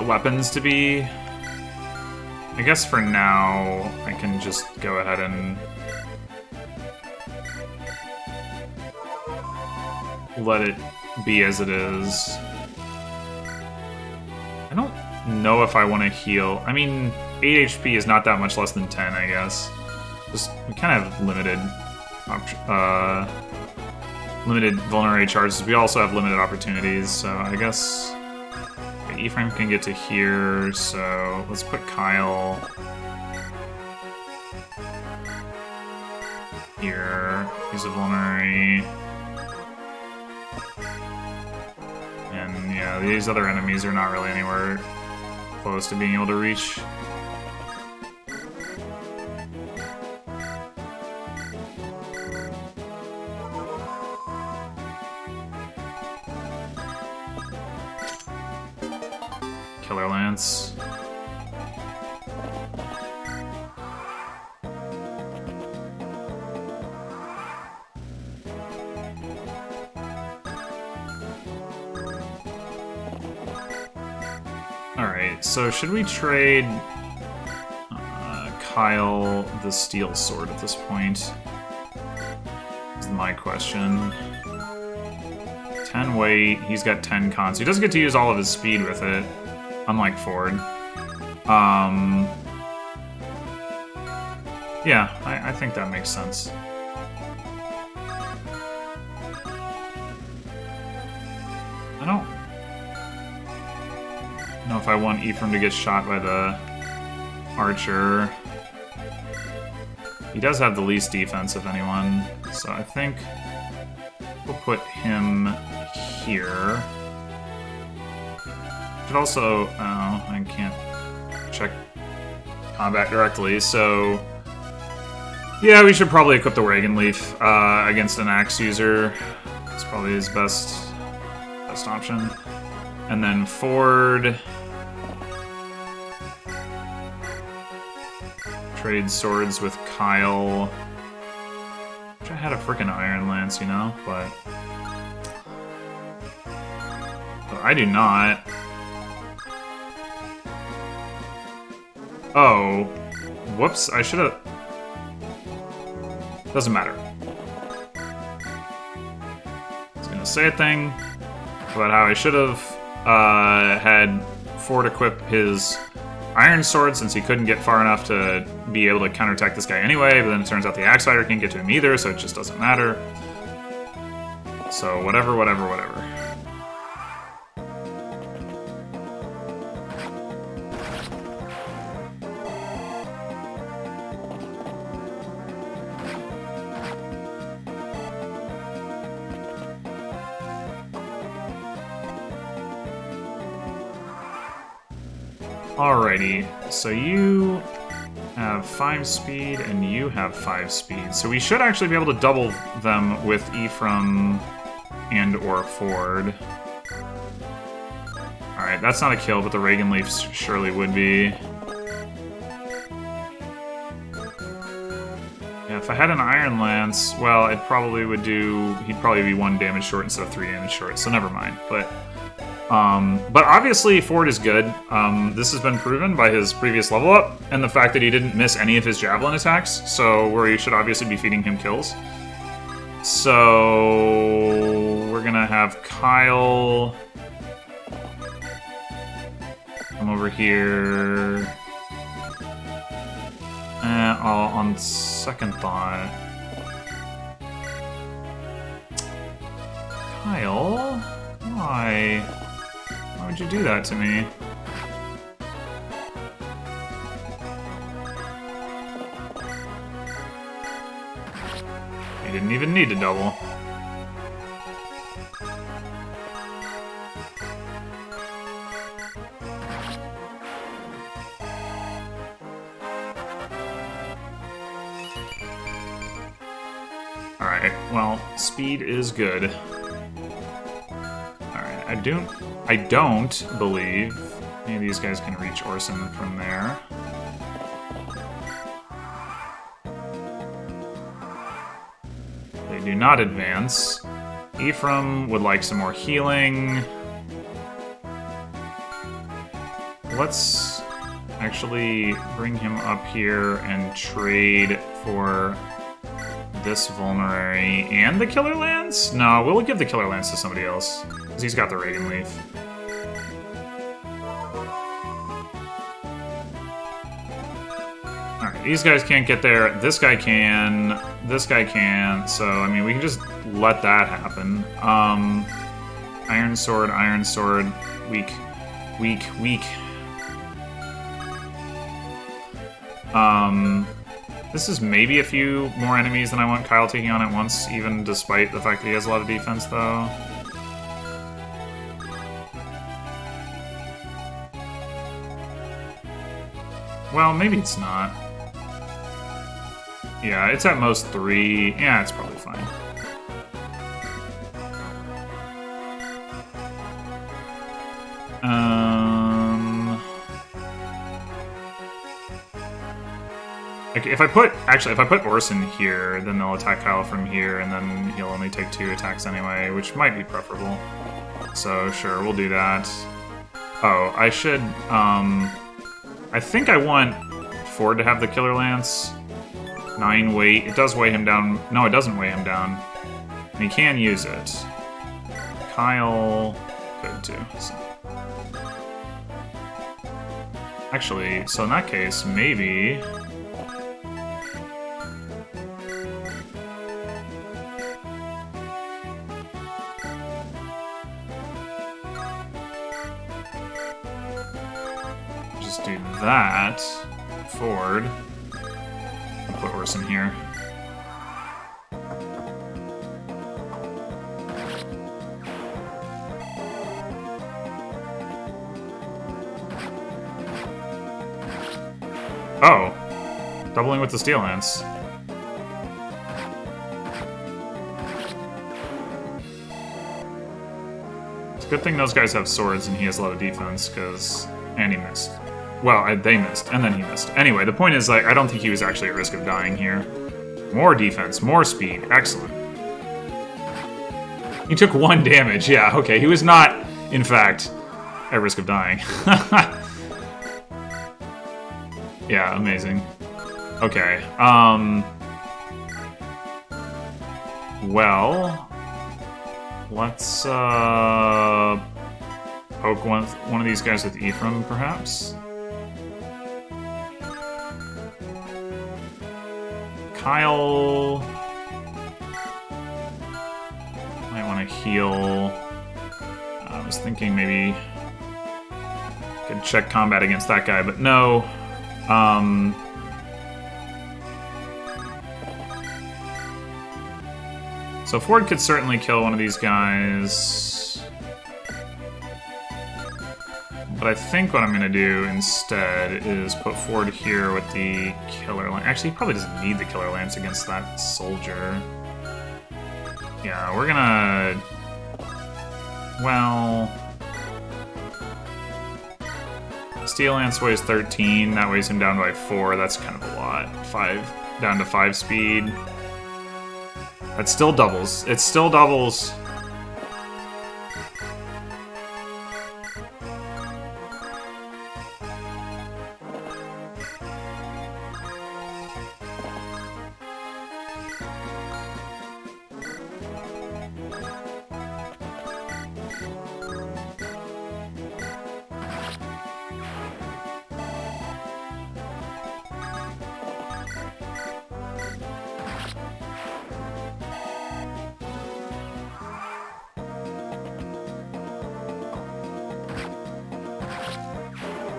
weapons to be. I guess for now, I can just go ahead and... let it be as it is. I don't know if I want to heal. I mean, 8 HP is not that much less than 10, I guess. Just, we kind of have limited vulnerability charges. We also have limited opportunities, so I guess Ephraim can get to here, so let's put Kyle here. He's a vulnerary. And yeah, these other enemies are not really anywhere close to being able to reach. Killer Lance. Alright, so should we trade Kyle the Steel Sword at this point? Is my question. 10 weight, he's got 10 con, so he doesn't get to use all of his speed with it, unlike Forde. Yeah, I think that makes sense. I don't know if I want Ephraim to get shot by the archer. He does have the least defense of anyone, so I think we'll put him here. Should also, oh, I can't check combat directly, so yeah, we should probably equip the Reagan Leaf against an axe user. It's probably his best option. And then Forde trade swords with Kyle. Wish I had a frickin' Iron Lance, you know, but I do not. Oh, whoops! I should have. Doesn't matter. I was gonna say a thing about how I should have had Forde equip his Iron Sword since he couldn't get far enough to be able to counterattack this guy anyway, but then it turns out the Axe Fighter can't get to him either, so it just doesn't matter. So whatever. Alrighty, so you have 5 speed and you have 5 speed, so we should actually be able to double them with Ephraim and or Forde. Alright, that's not a kill, but the Reagan Leaf surely would be. Yeah, if I had an Iron Lance, well, it probably would do... he'd probably be 1 damage short instead of 3 damage short, so never mind, but obviously Forde is good. This has been proven by his previous level up, and the fact that he didn't miss any of his javelin attacks, so where you should obviously be feeding him kills. So we're gonna have Kyle come over here. On second thought, Kyle, why? Why would you do that to me? You didn't even need to double. Alright, well, speed is good. Alright, I don't believe any of these guys can reach Orson from there. They do not advance. Ephraim would like some more healing. Let's actually bring him up here and trade for this vulnerary and the Killer Lance? No, we'll give the Killer Lance to somebody else, because he's got the Radiant Leaf. Alright, these guys can't get there. This guy can. This guy can. So, I mean, we can just let that happen. Iron Sword, weak, weak, weak. This is maybe a few more enemies than I want Kyle taking on at once, even despite the fact that he has a lot of defense, though. Well, maybe it's not. Yeah, it's at most 3. Yeah, it's probably fine. Like if I put Orson here, then they'll attack Kyle from here, and then he'll only take 2 attacks anyway, which might be preferable. So sure, we'll do that. Oh, I should. I think I want Forde to have the Killer Lance. 9 weight. It does weigh him down. No, it doesn't weigh him down. And he can use it. Kyle could too. So. Actually, so in that case, maybe. Just do that. Forde. I'll put Orson here. Oh! Doubling with the Steel Lance. It's a good thing those guys have swords and he has a lot of defense, because... And he missed. Well, they missed, and then he missed. Anyway, the point is, like, I don't think he was actually at risk of dying here. More defense, more speed. Excellent. He took 1 damage. Yeah, okay. He was not, in fact, at risk of dying. Yeah, amazing. Okay. Well... Let's, poke one of these guys with Ephraim, perhaps? Kyle... might want to heal. I was thinking maybe... could check combat against that guy, but no. So Forde could certainly kill one of these guys. But I think what I'm going to do instead is put Forde here with the Killer Lance. Actually, he probably doesn't need the Killer Lance against that soldier. Yeah, we're gonna... Well... Steel Lance weighs 13, that weighs him down by 4, that's kind of a lot. 5, down to 5 speed. That still doubles. It still doubles.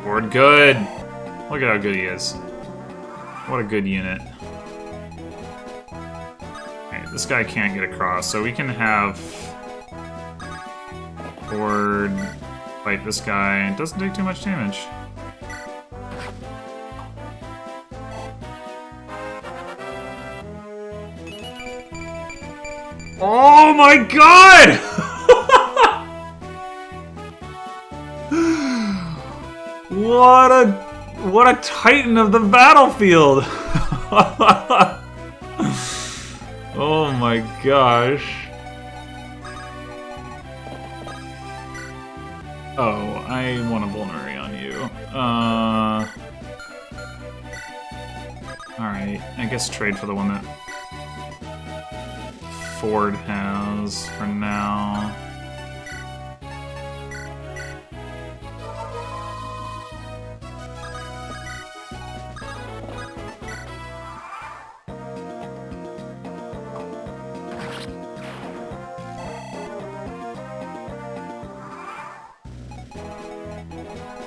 Forde, good. Look at how good he is. What a good unit. Okay, this guy can't get across, so we can have Forde fight this guy. It doesn't take too much damage. Oh my god! What a titan of the battlefield! Oh my gosh. Oh, I want a vulnerary on you. Alright, I guess trade for the one that Forde has for now.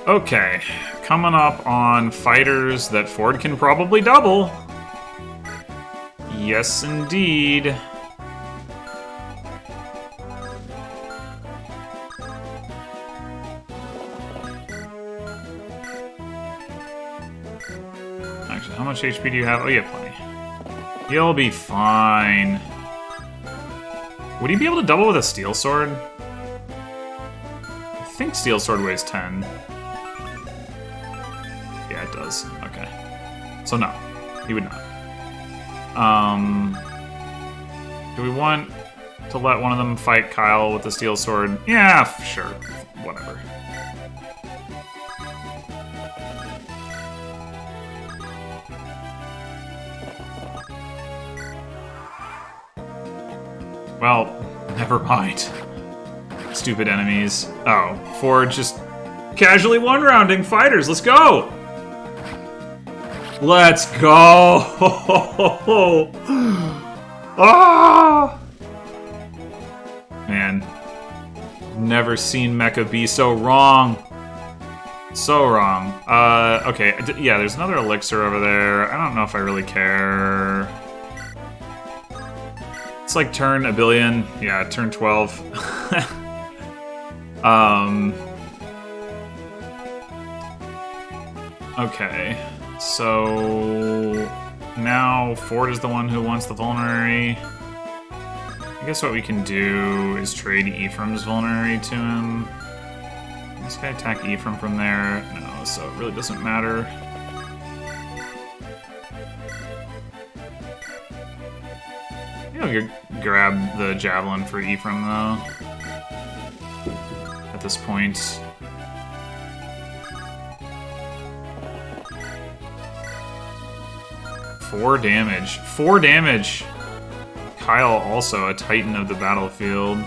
Okay, coming up on fighters that Forde can probably double. Yes, indeed. Actually, how much HP do you have? Oh, you have plenty. You'll be fine. Would he be able to double with a steel sword? I think steel sword weighs 10. Yeah, it does. Okay. So no, he would not. Do we want to let one of them fight Kyle with the steel sword? Yeah, sure. Whatever. Well, never mind. Stupid enemies. Oh, Forde just casually one-rounding fighters. Let's go! Let's go! Ah! Man, never seen Mekkah be so wrong. So wrong. Okay, yeah, there's another elixir over there. I don't know if I really care. It's like turn a billion. Yeah, turn 12. Okay. So now Forde is the one who wants the vulnerary. I guess what we can do is trade Ephraim's vulnerary to him. Can this guy attack Ephraim from there? No, so it really doesn't matter. Maybe I'll grab the javelin for Ephraim though. At this point. 4 damage. 4 damage! Kyle also a titan of the battlefield.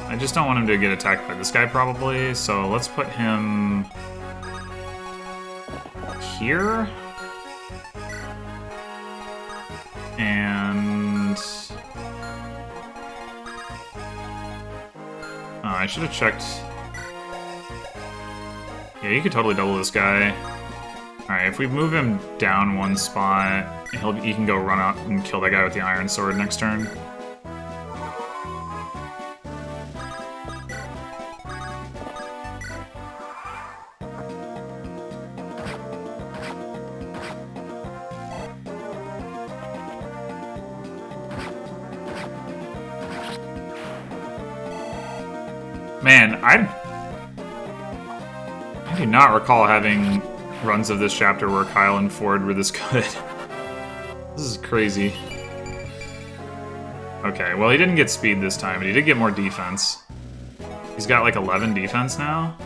I just don't want him to get attacked by this guy probably, so let's put him here. And oh, I should have checked. Yeah, you could totally double this guy. Alright, if we move him down one spot, he can go run out and kill that guy with the iron sword next turn. Man, I do not recall having runs of this chapter where Kyle and Forde were this good. This is crazy. Okay, well he didn't get speed this time, but he did get more defense. He's got like 11 defense now.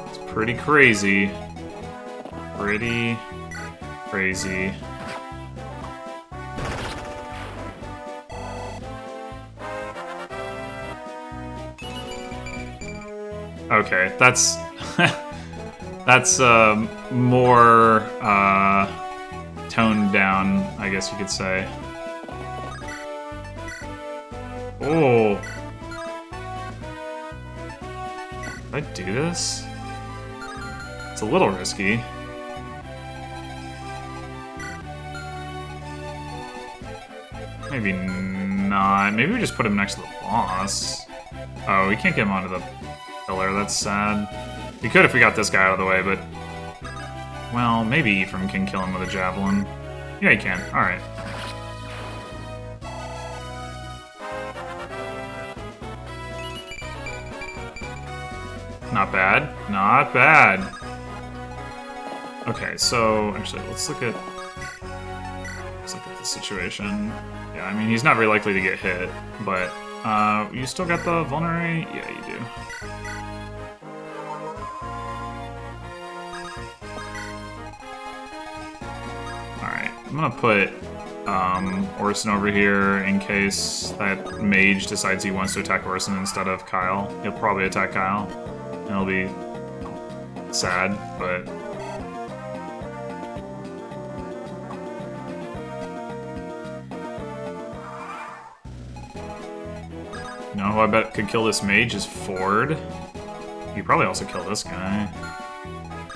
It's pretty crazy. Pretty crazy. Okay, that's that's more toned down, I guess you could say. Oh, did I do this? It's a little risky. Maybe not. Maybe we just put him next to the boss. Oh, we can't get him onto the pillar. That's sad. We could if we got this guy out of the way, but... well, maybe Ephraim can kill him with a javelin. Yeah, he can. Alright. Not bad. Not bad. Okay, so... actually, let's look at the situation. Yeah, I mean, he's not very likely to get hit, but... you still got the vulnerary? Yeah, you do. I'm gonna put Orson over here in case that mage decides he wants to attack Orson instead of Kyle. He'll probably attack Kyle. And it'll be sad, but... You know who I bet could kill this mage is Forde. You probably also kill this guy.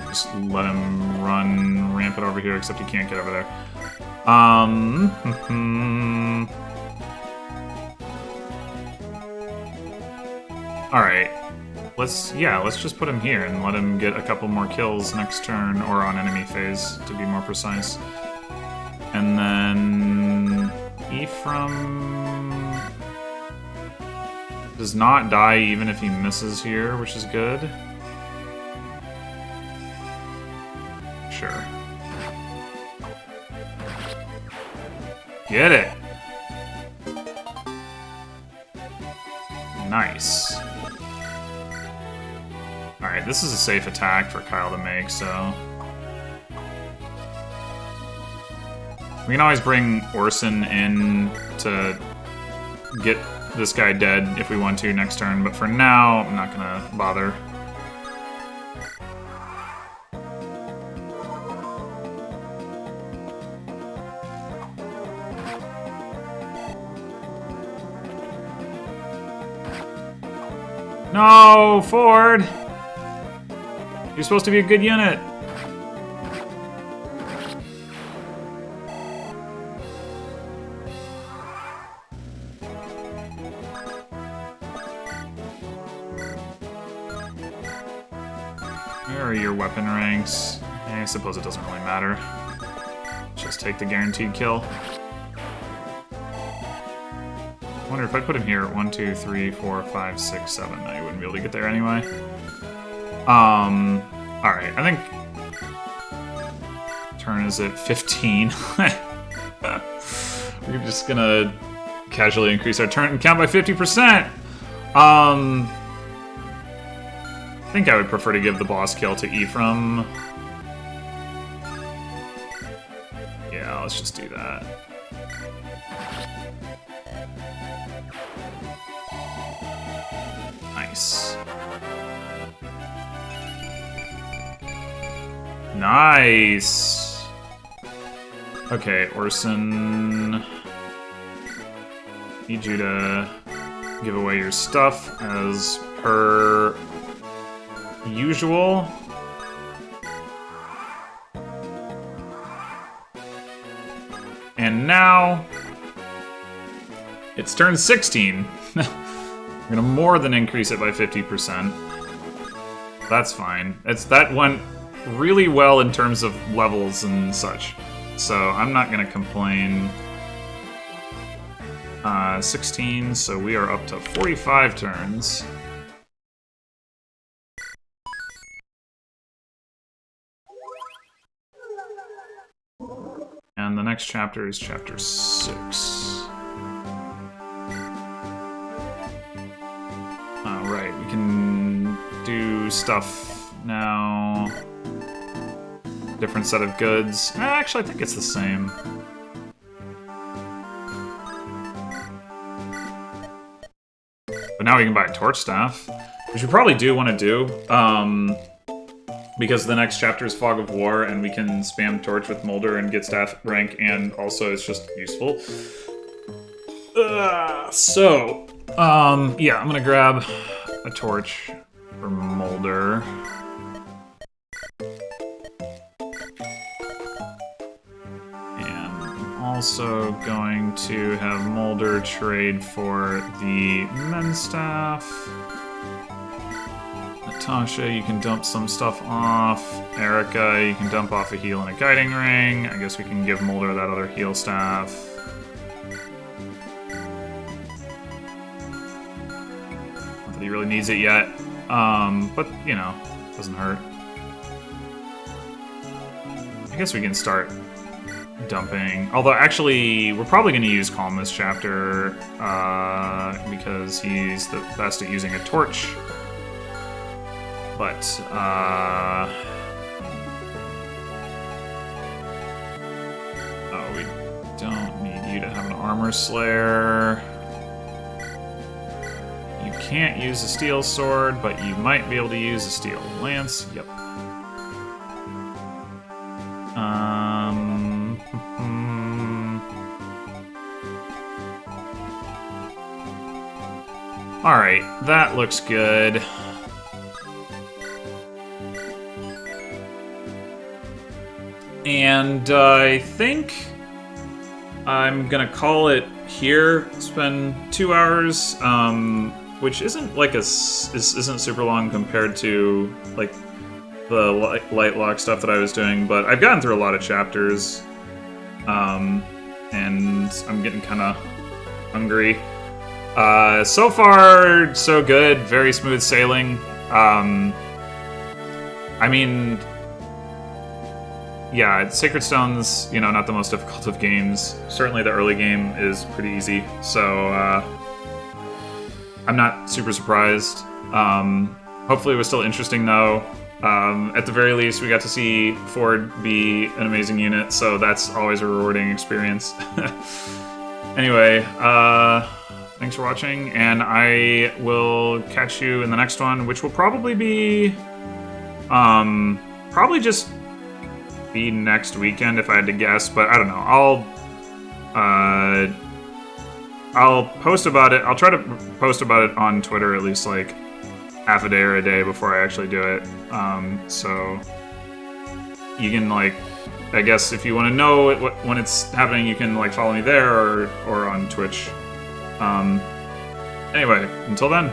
Just let him run rampant over here, except he can't get over there. Alright. Let's just put him here and let him get a couple more kills next turn, or on enemy phase, to be more precise. And then... Ephraim... does not die even if he misses here, which is good. Sure. Get it! Nice. Alright, this is a safe attack for Kyle to make, so... We can always bring Orson in to get this guy dead if we want to next turn, but for now, I'm not gonna bother. No, Forde! You're supposed to be a good unit. Where are your weapon ranks? I suppose it doesn't really matter. Just take the guaranteed kill. I wonder if I put him here at 1, 2, 3, 4, 5, 6, 7. No, you wouldn't be able to get there anyway. Alright, I think turn is at 15. We're just gonna casually increase our turn count by 50%. I think I would prefer to give the boss kill to Ephraim. Yeah, let's just do that. Nice. Nice! Okay, Orson... Need you to give away your stuff as per usual. And now... It's turn 16! We're gonna more than increase it by 50%. That's fine. That went really well in terms of levels and such. So I'm not gonna complain. 16, so we are up to 45 turns. And the next chapter is chapter 6. Right, we can do stuff now. Different set of goods. Actually, I think it's the same. But now we can buy a torch staff, which we probably do want to do, because the next chapter is Fog of War, and we can spam torch with Molder and get staff rank, and also it's just useful. Yeah, I'm gonna grab a torch for Molder. And I'm also going to have Molder trade for the men's staff. Natasha, you can dump some stuff off. Erica, you can dump off a heal and a guiding ring. I guess we can give Molder that other heal staff. He really needs it yet, but you know, doesn't hurt. I guess we can start dumping. Although, actually, we're probably going to use Calm this chapter because he's the best at using a torch. But oh, we don't you to have an armor slayer. You can't use a steel sword, but you might be able to use a steel lance. Yep. Alright, that looks good. And I think I'm gonna call it here. Spend 2 hours, which isn't like isn't super long compared to like the light lock stuff that I was doing, but I've gotten through a lot of chapters, and I'm getting kind of hungry. So far, so good. Very smooth sailing. I mean, yeah, Sacred Stone's, you know, not the most difficult of games. Certainly the early game is pretty easy, so I'm not super surprised. Hopefully it was still interesting, though. At the very least, we got to see Forde be an amazing unit, so that's always a rewarding experience. Anyway, thanks for watching, and I will catch you in the next one, which will probably be, probably just be next weekend if I had to guess, but I don't know. I'll post about it. I'll try to post about it on Twitter at least like half a day or a day before I actually do it. So you can like, I guess if you want to know when it's happening, you can like follow me there or on Twitch. Anyway, until then.